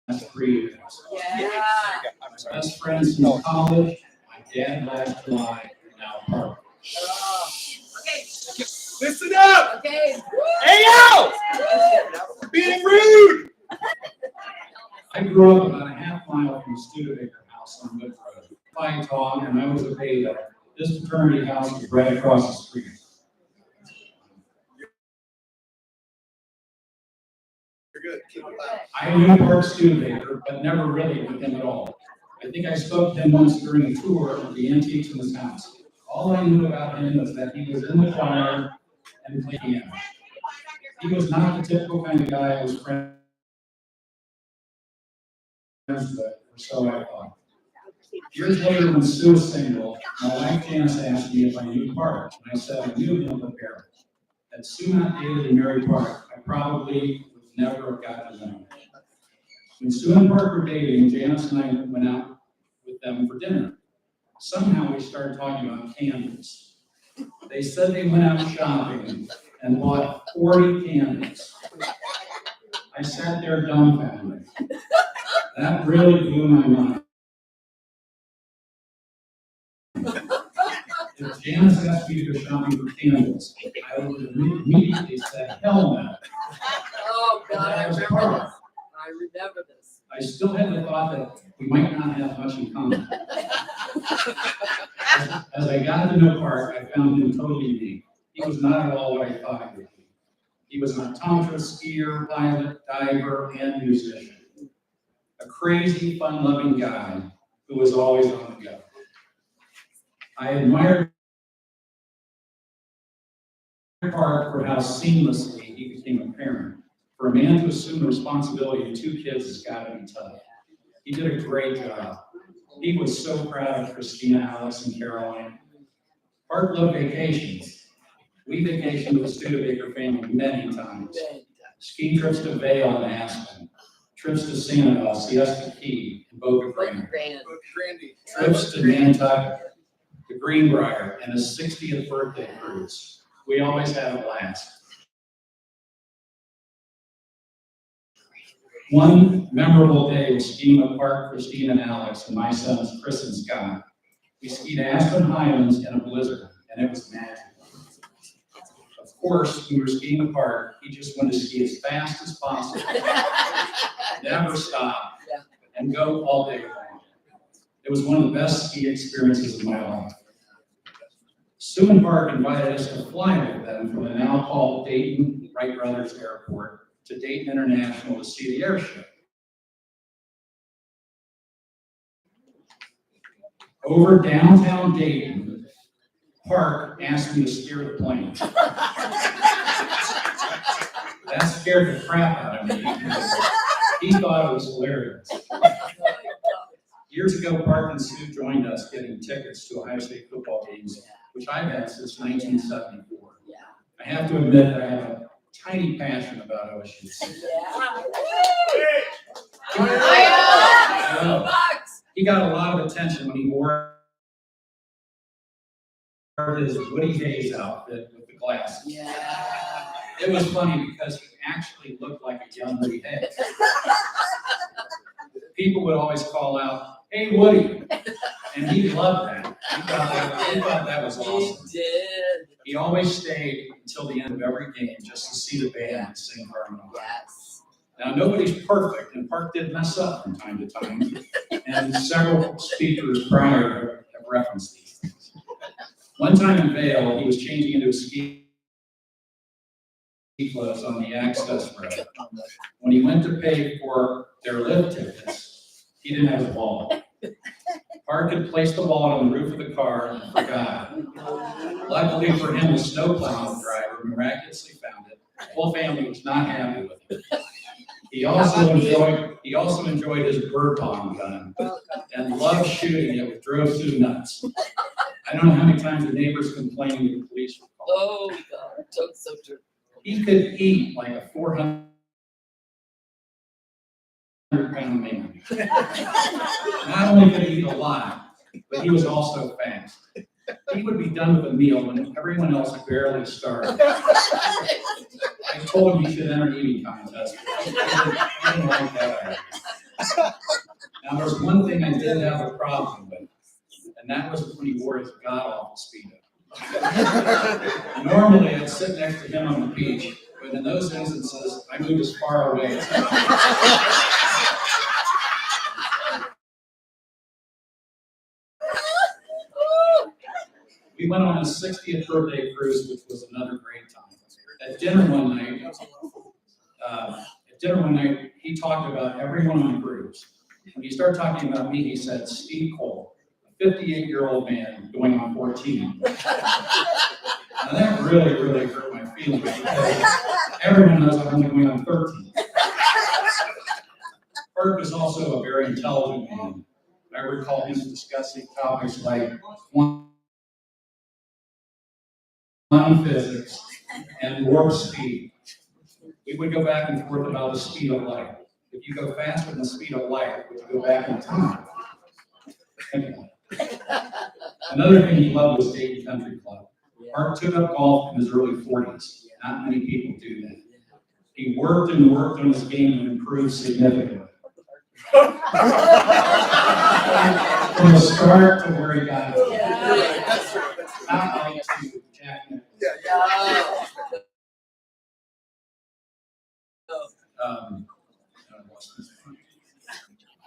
last 3 years. Yeah. Best friends since college, my dad last July, now Park. Okay. Listen up! Okay. Hey, Al! Being rude! I grew up about a half mile from Studebaker House on Wood Road, Phi Tau, and I was a beta. This fraternity house was right across the street. You're good. Keep it loud. I knew Park Studebaker, but never really with him at all. I think I spoke to him once during a tour of the antiques in his house. All I knew about him was that he was in the choir and played piano. He was not the typical kind of guy I was friends with, or so I thought. Years later, when Sue was single, my wife Janice asked me if I knew Park, and I said I knew him but barely. Had Sue not dated and married Park, I probably would never have gotten to know him. When Sue and Park were dating, Janice and I went out with them for dinner. Somehow we started talking about candles. They said they went out shopping and bought 40 candles. I sat there dumbfounded. That really blew my mind. If Janice asked me to go shopping for candles, I would have immediately said, hell no. Oh, God, I remember this. I remember this. I still had the thought that we might not have much in common. As I got to know Park, I found him totally unique. He was not at all what I thought he would be. He was an optometrist, skier, pilot, diver, and musician. A crazy, fun-loving guy who was always on the go. I admired Park for how seamlessly he became a parent. For a man to assume the responsibility of 2 kids has got to be tough. He did a great job. He was so proud of Christina, Alex, and Caroline. Park loved vacations. We vacationed with the Studebaker family many times. Ski trips to Vail and Aspen. Trips to Sanibel, Siesta Key, and Boca Grande. Trips to Nantucket, the Greenbrier, and a 60th birthday cruise. We always had a blast. One memorable day, we skiing with Park, Christine, and Alex, and my sons, Chris and Scott. We skied Aspen Highlands in a blizzard, and it was magical. Of course, we were skiing the Park. He just wanted to ski as fast as possible, never stop, and go all day long. It was one of the best ski experiences of my life. Sue and Park invited us to fly with them from the now called Dayton Wright Brothers Airport to Dayton International to see the airship. Over downtown Dayton, Park asked me to steer the plane. That scared the crap out of me. He thought it was hilarious. Years ago, Park and Sue joined us getting tickets to Ohio State football games, which I've had since 1974. I have to admit that I have a tiny passion about OSU. He got a lot of attention when he wore his Woody Hayes outfit with the glasses. It was funny because he actually looked like a young Woody Hayes. People would always call out, "Hey, Woody," and he loved that. He thought that was awesome. He did. He always stayed until the end of every game just to see the band and sing harmony. Yes. Now, nobody's perfect, and Park did mess up from time to time, and several speakers prior have referenced these things. One time in Vail, he was changing into his ski clothes on the access road. When he went to pay for their lift tickets, he didn't have his wallet. Park had placed the wallet on the roof of the car and forgot it. Luckily for him, the snowplow driver miraculously found it. The whole family was not happy with him. He also enjoyed his bird pong gun and loved shooting it, which drove Sue nuts. I don't know how many times the neighbors complained to the police were called. Oh, God. So true. He could eat like a 400-pound man. Not only could he eat a lot, but he was also fast. He would be done with a meal when everyone else barely started. I told him he should enter an eating contest. He didn't like that idea. Now, there's one thing I did have a problem with, and that was when he wore his god-awful Speedo. Normally, I'd sit next to him on the beach, but in those instances, I moved as far away as We went on his 60th birthday cruise, which was another great time. At dinner one night, he talked about everyone on the cruise. When he started talking about me, he said, "Steve Cole, a 58-year-old man going on 14. Now that really, really hurt my feelings because everyone knows I'm only going on 13. Park was also a very intelligent man. I recall him discussing topics like quantum physics and warp speed. We would go back and forth about the speed of light. If you go faster than the speed of light, would you go back in time? Another thing he loved was Dayton Country Club. Park took up golf in his early 40s. Not many people do that. He worked and worked on his game and improved significantly. From the start to where he got it. Not like to Jack Nicklaus.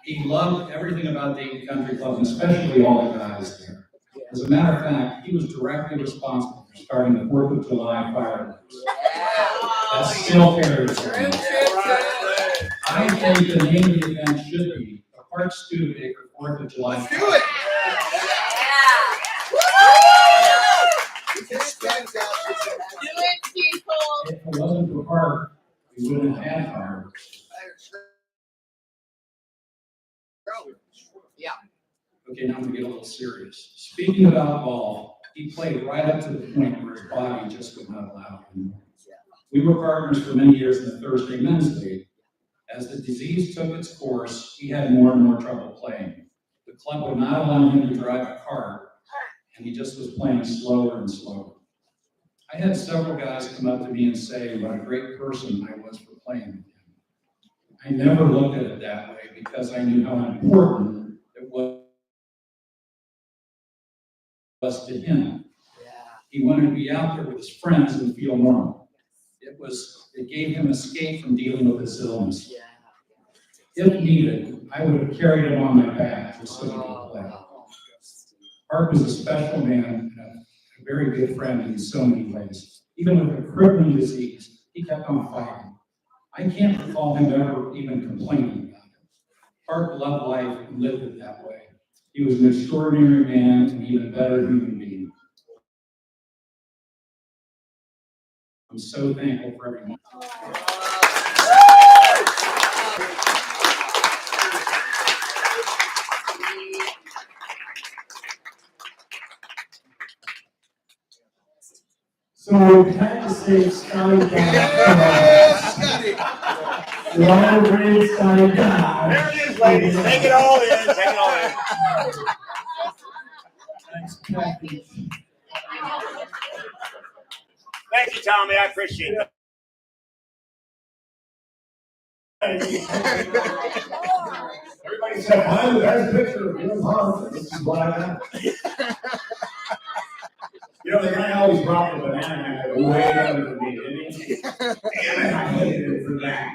He loved everything about Dayton Country Club, and especially all the guys there. As a matter of fact, he was directly responsible for starting the 4th of July fireworks. That still carries on. I think the name of the event should be the Park Studebaker 4th of July. Do it! Do it, people. If it wasn't for Park, we wouldn't have had fireworks. Yeah. Okay, now I'm gonna get a little serious. Speaking about golf, he played right up to the point where his body just would not allow him. We were partners for many years in the Thursday Men's League. As the disease took its course, he had more and more trouble playing. The club would not allow him to drive a cart, and he just was playing slower and slower. I had several guys come up to me and say what a great person I was for playing with him. I never looked at it that way because I knew how important it was to him. He wanted to be out there with his friends and feel normal. It gave him escape from dealing with his illness. If needed, I would have carried him on my back just so he could play. Park was a special man and a very good friend in so many ways. Even with a crippling disease, he kept on fighting. I can't recall him ever even complaining about it. Park loved life and lived it that way. He was an extraordinary man and even better human being. I'm so thankful for everyone. So we had to say Scotty Dow. The honor grade Scotty Dow. There it is, ladies. Take it all in. Take it all in. Thanks, Kathy. Thank you, Tommy. I appreciate that. Everybody said, "I'm the best picture of Jim Harper." This is what I got. You know, the guy always brought the banana and way better than me, didn't he? Damn it, I hated it for that.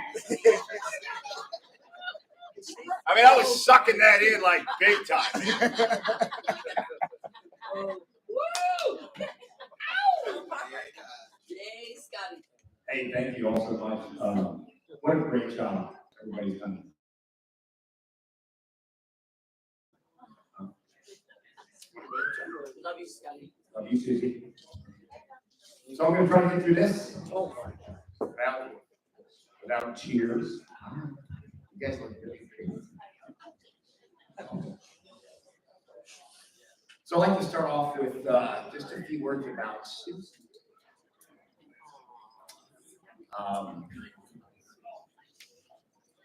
I mean, I was sucking that in like big time. Yay, Scotty. Hey, thank you all so much. What a great job everybody's done. Love you, Scotty. Love you, Susie. So I'm gonna try to get through this without cheers. You guys look really great. So I'd like to start off with just a few words about Susie.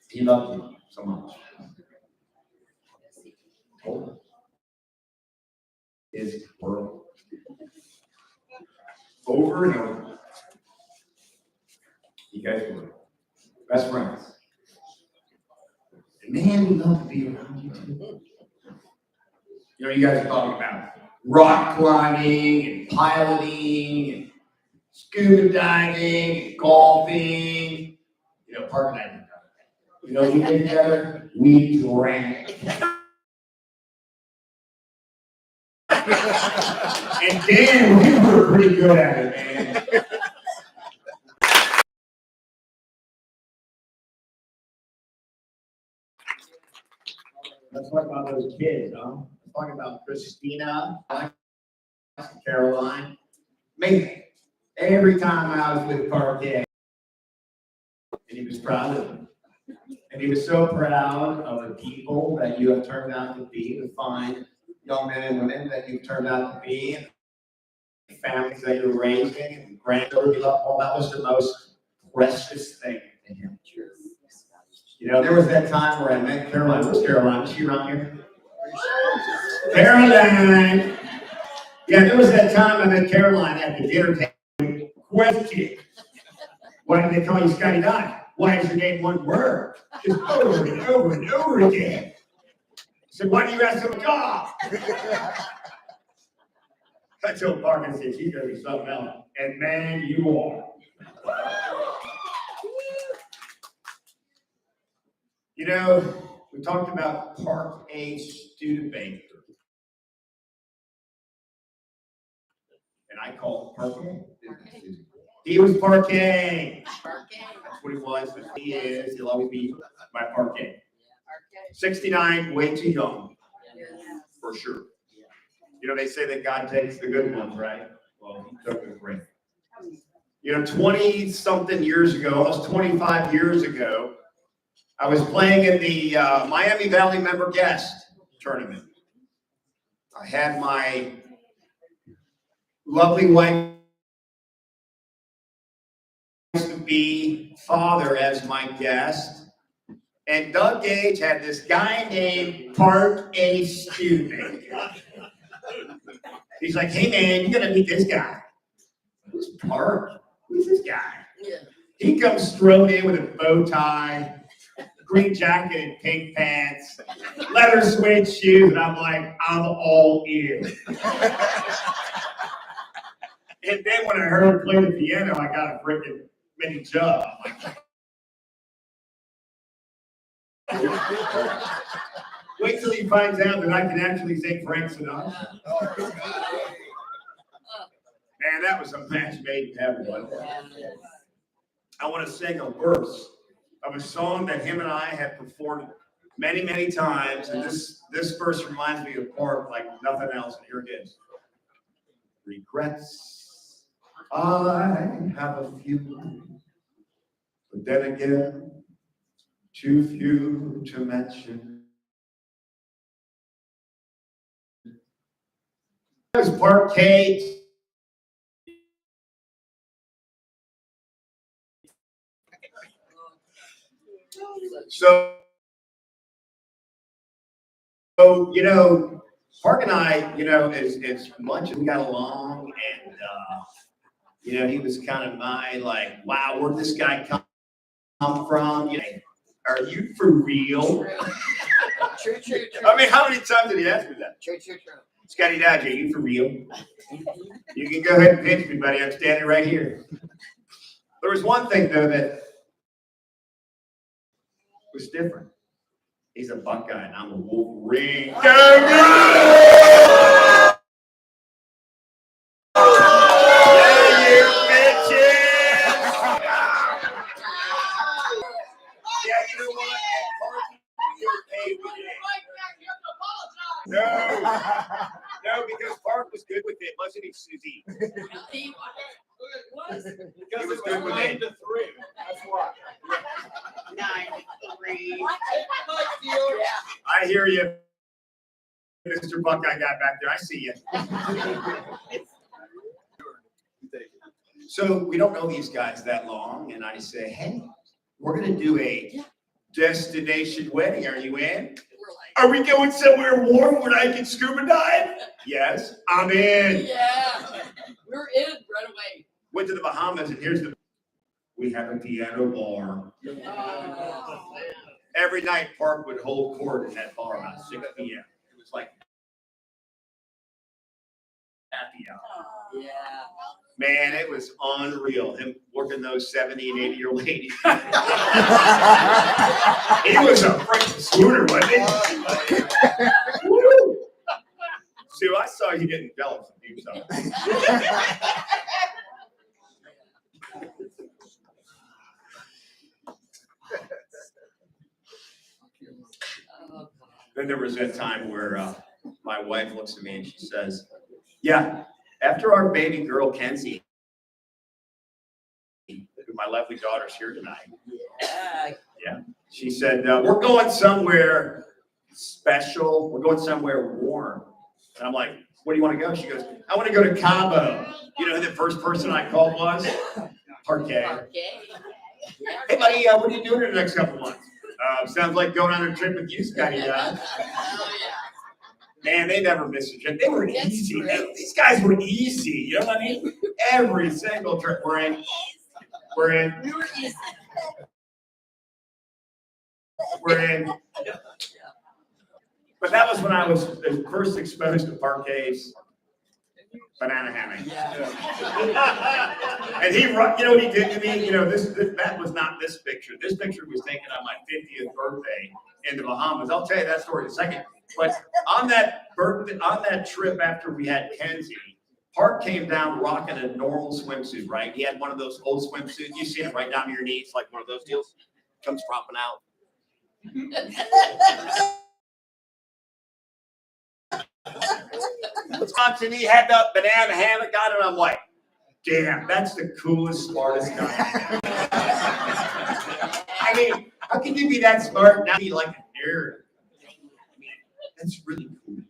He loved you so much. Told him. His world. Over and over. You guys were best friends. And man, we love to be around you too. You know, you guys are talking about rock climbing and piloting and scuba diving and golfing. You know, Park and I did that. You know, we did together, we drank. And damn, we were pretty good at it, man. Let's talk about those kids, huh? Let's talk about Christina, Caroline. Amazing. Every time I was with Parquet, and he was proud of them. And he was so proud of the people that you have turned out to be, the fine young men and women that you've turned out to be, and the families that you're raising, and grandchildren you love. All that was the most precious thing to him. You know, there was that time where I met Caroline. Where's Caroline? Is she around here? Caroline! Yeah, there was that time I met Caroline at the dinner table. Question. Why did they call you Scotty Dow? Why is your name one word? Just over and over and over again. I said, why do you ask him a job? I told Parker, I said, she's going to be something else. And man, you are. You know, we talked about Park A. Studebaker. And I called Parker. He was Parquet. That's what he was, but he is. He'll always be my Parquet. 69, way too young, for sure. You know, they say that God takes the good ones, right? Well, he took the great. You know, 20-something years ago, almost 25 years ago, I was playing in the Miami Valley Member Guest Tournament. I had my lovely wife to be father as my guest, and Doug Gage had this guy named Park A. Studebaker. He's like, hey man, you gotta meet this guy. Who's Park? Who's this guy? Yeah. He comes strolling in with a bow tie, green jacket and pink pants, leather suede shoes, and I'm like, I'm all in. And then when I heard him play the piano, I got a freaking mini job. Wait till he finds out that I can actually sing Frank Sinatra. Man, that was a match made in heaven, wasn't it? I want to sing a verse of a song that him and I have performed many, many times, and this verse reminds me of Park like nothing else, and here it is. Regrets, I have a few, but then again, too few to mention. That was Park K. So, you know, Park and I, you know, as much as we got along, and you know, he was kind of my like, wow, where'd this guy come from? You know, are you for real? True. I mean, how many times did he ask me that? True. Scotty Dodge, are you for real? You can go ahead and pinch me, buddy. I'm standing right here. There was one thing though that was different. He's a Buckeye and I'm a Wolverine. Go Reds! Yeah, you bitches! Yeah, you know what? No, because Park was good with it, wasn't he, Susie? He was. He was good with it. 9-3. That's why. 9-3. I hear you, Mr. Buckeye guy back there. I see you. So we don't know these guys that long, and I say, hey, we're going to do a destination wedding. Are you in? Are we going somewhere warm where I can scuba dive? Yes, I'm in. Yeah. We're in right away. Went to the Bahamas, and we have a piano bar. Every night, Park would hold court in that bar about 6 p.m. It was like happy hour. Yeah. Man, it was unreal. Him working those 70 and 80-year-old ladies. He was a freaking swooner, wasn't he? Woo! Sue, I saw you getting jealous of you. Then there was that time where my wife looks at me and she says, yeah, after our baby girl, Kenzie, my lovely daughter's here tonight. Yeah. She said, we're going somewhere special. We're going somewhere warm. And I'm like, where do you want to go? She goes, I want to go to Cabo. You know who the first person I called was? Parquet. Hey, buddy, what are you doing in the next couple months? Sounds like going on a trip with you, Scotty. Man, they never missed a trip. They were easy. These guys were easy. You know what I mean? Every single trip we're in. We're in. But that was when I was first exposed to Parquet's banana hammock. And he, you know what he did to me? You know, that was not this picture. This picture was taken on my 50th birthday in the Bahamas. I'll tell you that story in a second. But on that trip after we had Kenzie, Park came down rocking a normal swimsuit, right? He had one of those old swimsuits. You see it right down to your knees, like one of those deals. Comes propping out. And he had the banana hammock on, and I'm like, damn, that's the coolest, smartest guy. I mean, how can you be that smart and not be like a nerd? I mean, that's really cool.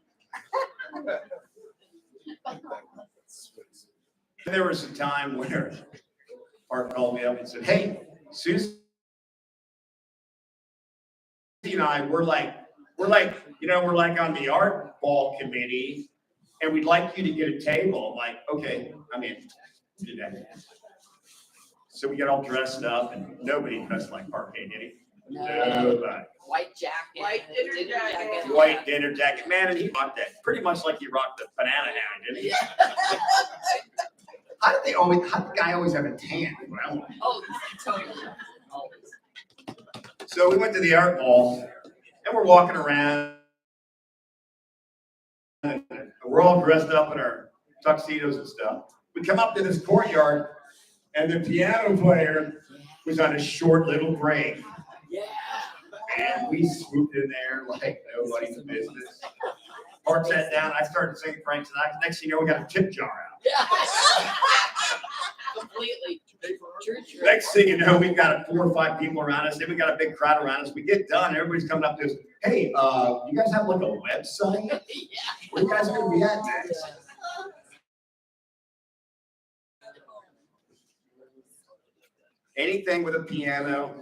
There was a time where Art called me up and said, hey, Susie and I, we're like on the art ball committee, and we'd like you to get a table. I'm like, okay, I'm in. Do that. So we got all dressed up, and nobody dressed like Parquet, did he? Nobody. White jacket. White dinner jacket. White dinner jacket. Man, and he rocked that pretty much like he rocked the banana hammock, didn't he? How did the guy always have a tan? Well, Oh, totally. Always. so we went to the art ball and we're walking around. And we're all dressed up in our tuxedos and stuff. We come up to this courtyard and the piano player was on a short little break. Yeah. And we swooped in there like nobody's business. Bart sat down, I started singing Frank Sinatra. Next thing you know, we got a tip jar out. Yeah. Completely. True. Next thing you know, we've got 4 or 5 people around us. Then we got a big crowd around us. We get done. Everybody's coming up to us. Hey, you guys have like a website? Yeah. Where you guys are going to be at next? Anything with a piano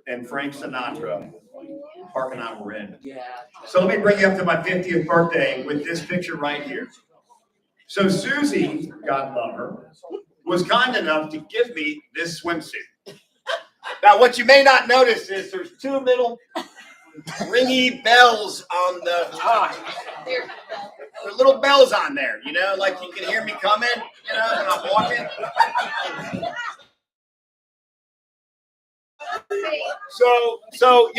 and Frank Sinatra, Park and I were in. Yeah. So let me bring you up to my 50th birthday with this picture right here. So Susie, God love her, was kind enough to give me this swimsuit. Now, what you may not notice is there's 2 little ringy bells on the top. There are little bells on there, you know, like you can hear me coming, you know, when I'm walking. So,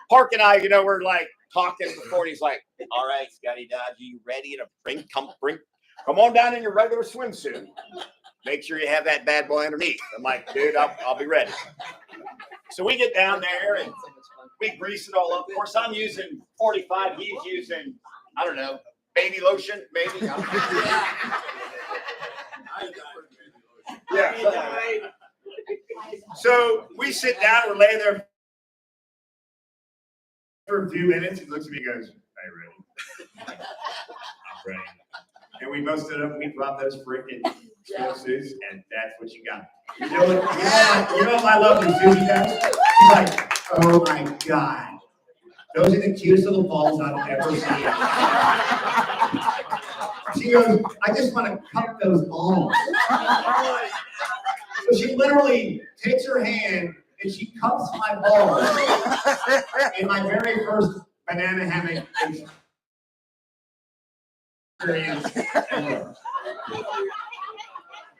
Park and I, we're like talking before, and he's like, all right, Scotty Dodge, you ready to come on down in your regular swimsuit. Make sure you have that bad boy underneath. I'm like, dude, I'll be ready. So we get down there and we grease it all up. Of course, I'm using 45. He's using, I don't know, baby lotion, maybe. Yeah. So we sit down, we're laying there for a few minutes. He looks at me and goes, "Are you ready?" I'm ready. And we both stood up and we dropped those freaking swimsuits, and that's what you got. You know what my lovely Susie does? She's like, oh my God. Those are the cutest little balls I've ever seen. She goes, I just want to cup those balls. So she literally takes her hand and she cups my balls in my very first banana hammock experience ever.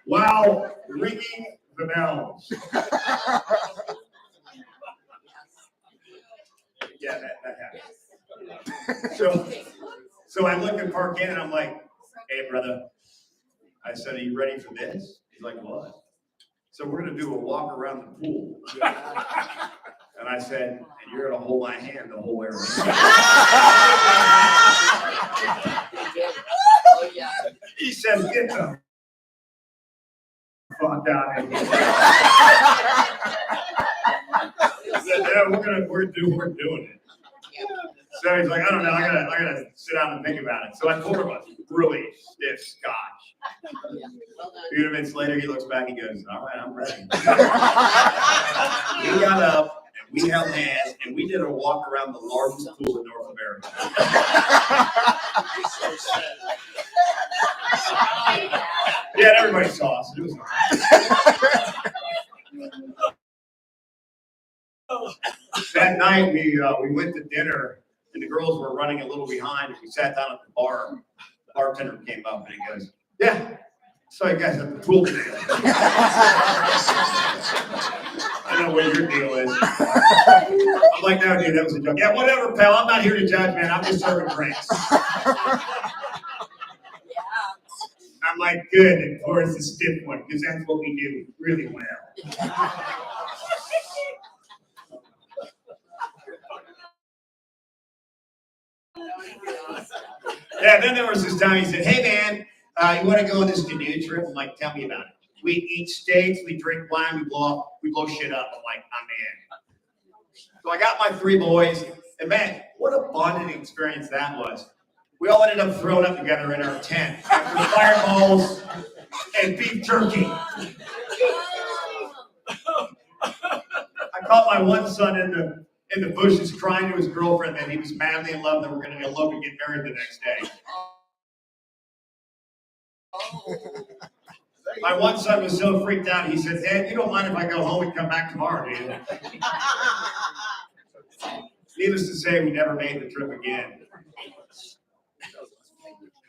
While ringing the bells. Yeah, that happened. So I look at Park in and I'm like, hey, brother. I said, are you ready for this? He's like, what? So we're going to do a walk around the pool. And I said, and you're going to hold my hand the whole way around. Oh, yeah. He says, get the fuck out of here. I said, no, we're doing it. So he's like, I don't know, I gotta sit down and think about it. So I poured him a really stiff scotch. A few minutes later, he looks back and goes, all right, I'm ready. We got up and we held hands and we did a walk around the largest pool in North America. Yeah, everybody saw us. It was that night we went to dinner and the girls were running a little behind. We sat down at the bar. The bartender came up and he goes, yeah, saw you guys at the pool today. I know what your deal is. I'm like, no, dude, that was a joke. Yeah, whatever, pal. I'm not here to judge, man. I'm just serving drinks. I'm like, good. And pour us a stiff one because that's what we do really well. Yeah, then there was this time he said, hey, man, you want to go on this canoe trip? I'm like, tell me about it. We eat steaks, we drink wine, we blow shit up. I'm like, I'm in. So I got my 3 boys, and man, what a bonding experience that was. We all ended up throwing up together in our tent after fireballs and beef jerky. I caught my one son in the bushes crying to his girlfriend that he was madly in love that we're going to elope and get married the next day. My one son was so freaked out, he said, Dad, you don't mind if I go home and come back tomorrow, do you? Needless to say, we never made the trip again.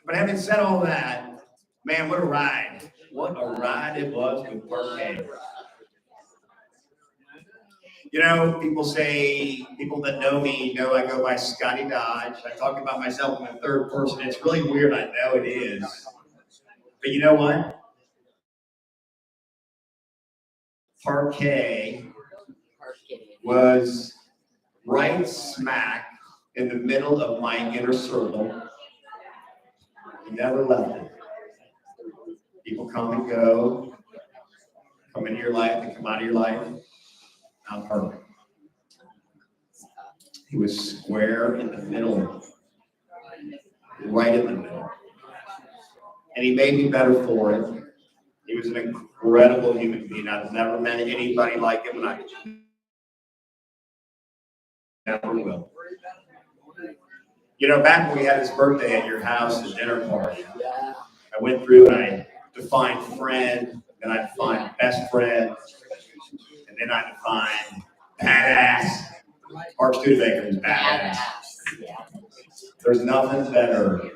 But having said all that, man, what a ride. What a ride it was with Parquet. You know, people that know me know I go by Scotty Dodge. I talk about myself in the third person. It's really weird, I know it is. But you know what? Parquet was right smack in the middle of my inner circle. He never left it. People come and go, come into your life and come out of your life. Not perfect. He was square in the middle, right in the middle. And he made me better for it. He was an incredible human being. I've never met anybody like him, and I never will. You know, back when we had his birthday at your house, the dinner party, I went through and I defined friend, then I defined best friend, and then I defined badass. Mark Studebaker was badass. There's nothing better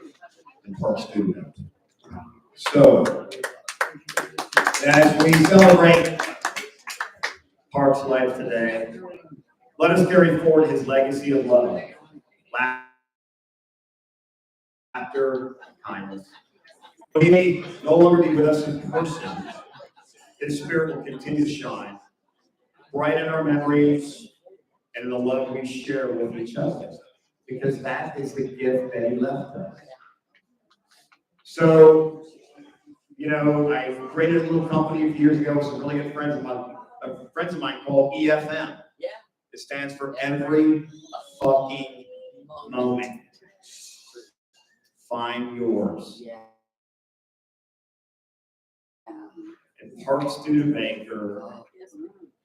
than Park Studebaker. So, as we celebrate Park's life today, let us carry forward his legacy of love, laughter, kindness. He may no longer be with us in person. His spirit will continue to shine, bright in our memories and in the love we share with each other, because that is the gift that he left us. So, you know, I created a little company a few years ago with some really good friends of mine called EFM. Yeah. It stands for every fucking moment. Find yours. Yeah. And Park Studebaker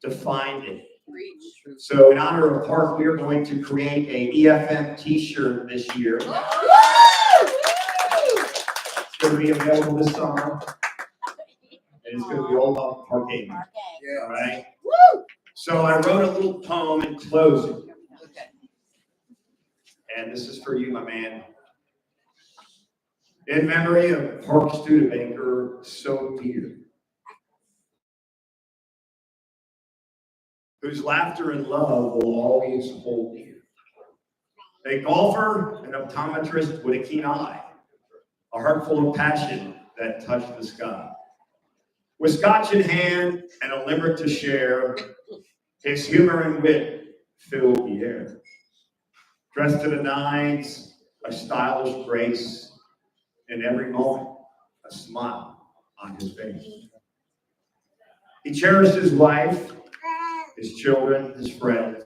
defined it. So in honor of Park, we are going to create a EFM t-shirt this year. It's going to be available this summer. And it's going to be all about Parquet. All right? So I wrote a little poem in closing. And this is for you, my man. In memory of Park Studebaker, so dear, whose laughter and love will always hold dear. A golfer, an optometrist with a keen eye, a heart full of passion that touched the sky. With scotch in hand and a limerick to share, his humor and wit filled the air. Dressed to the nines, a stylish grace, in every moment, a smile on his face. He cherished his wife, his children, his friends.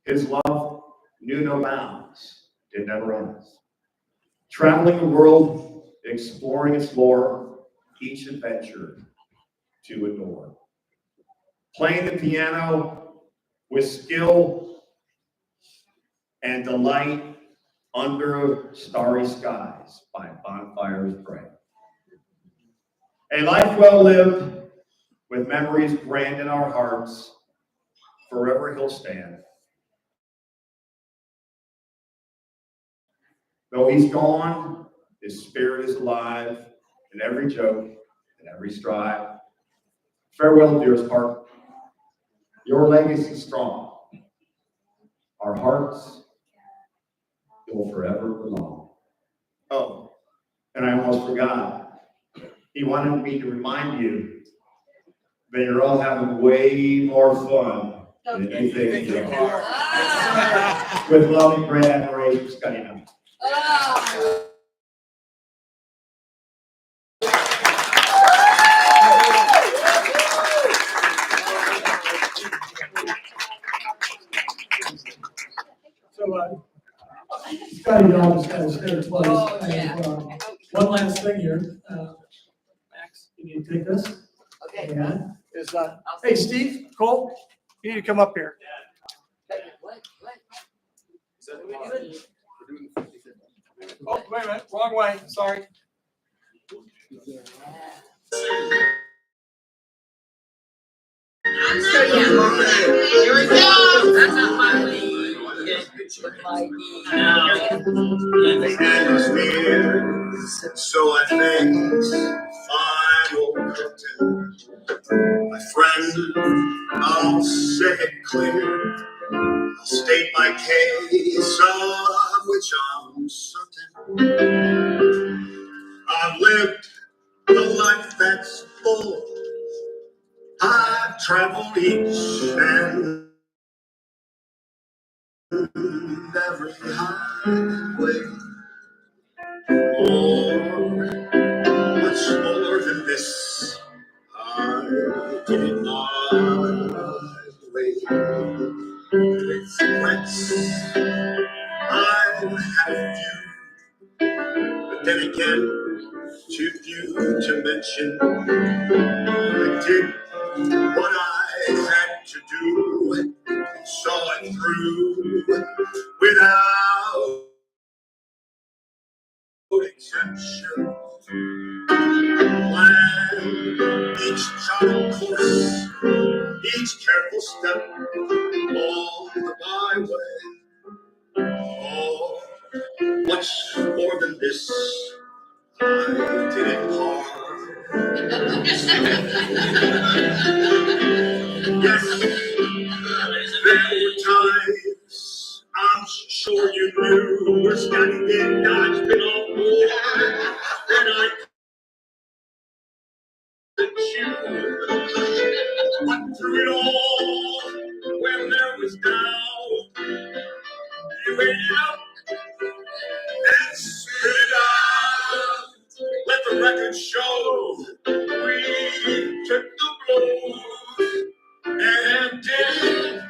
His love knew no bounds, it never ends. Traveling the world, exploring its lore, each adventure to adore. Playing the piano with skill and delight under starry skies by bonfires bright. A life well lived with memories grand in our hearts, forever he'll stand. Though he's gone, his spirit is alive in every joke and every stride. Farewell, dearest Park. Your legacy is strong. Our hearts will forever belong. Oh, and I almost forgot. He wanted me to remind you that you're all having way more fun than you think you are. With love and great admiration, Scotty Dodge. So, Scotty Dodge kind of stayed close. Oh, yeah. One last thing here. Max, you need to take this? Okay. Yeah. Hey, Steve, Cole, you need to come up here. What? Oh, wait a minute, wrong way, sorry. So yeah, here we go. That's not my lead. My lead. In the atmosphere, so I face final curtain. My friend, I'll say it clear. I'll state my case, of which I'm certain. I've lived a life that's full. I've traveled each and every highway. Much more than this, I did it my way. With regrets, I've had a few, but then again, too few to mention. I did what I had to do, saw it through without exemption. Planned each charted course, each careful step on the byway. Oh, much more than this, I did it hard. Yes, there were times I'm sure you knew were standing in God's been on board, and I could choose. But through it all, when there was doubt, you waited up and spit it out. Let the record show we took the blows and did it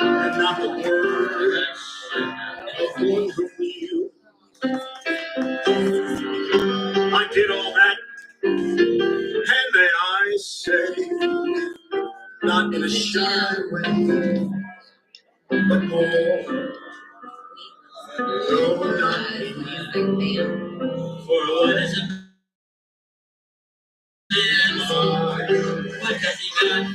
and not the words of one who knew. I did all that, and may I say, not in a shy way, but more. No, not me. For what is it? What has he done?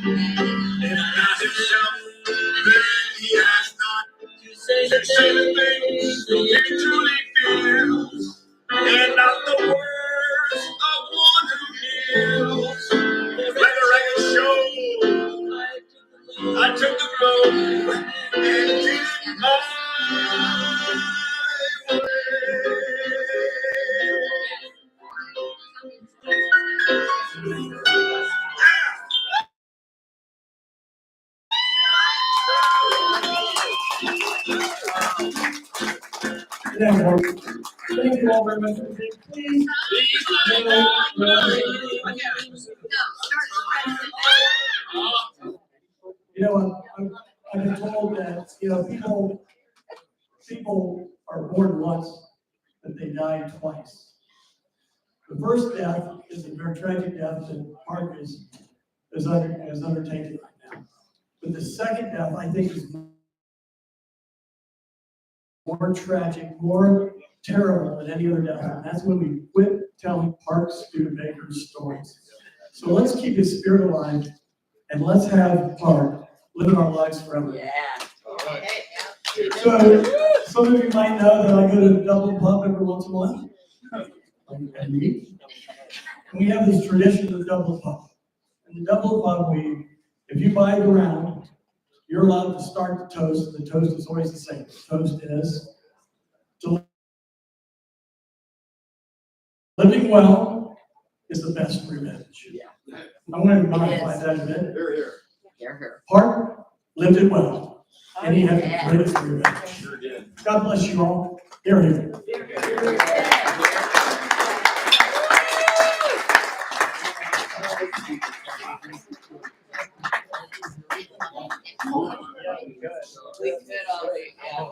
And not himself, then he has not to say the things that he truly feels, and not the words of one who kneels. Let the record show I took the road and did it my way. Thank you all very much. Please. You know, I've been told that, you know, people are born once, but they die twice. The first death is a very tragic death that Mark is undertaking right now. But the second death, I think, is more tragic, more terrible than any other death. And that's when we quit telling Park Studebaker's stories. So let's keep his spirit alive, and let's have Park live our lives forever. Yeah. So some of you might know that I go to the Double Pub every once in a while. And we have this tradition of the Double Pub. In the Double Pub, if you buy the round, you're allowed to start the toast. The toast is always the same. The toast is living well is the best revenge. Yeah. I'm going to modify that a bit. Here. Park lived it well, and he had the greatest revenge. Sure did. God bless you all. Here he is. We could all be, yeah.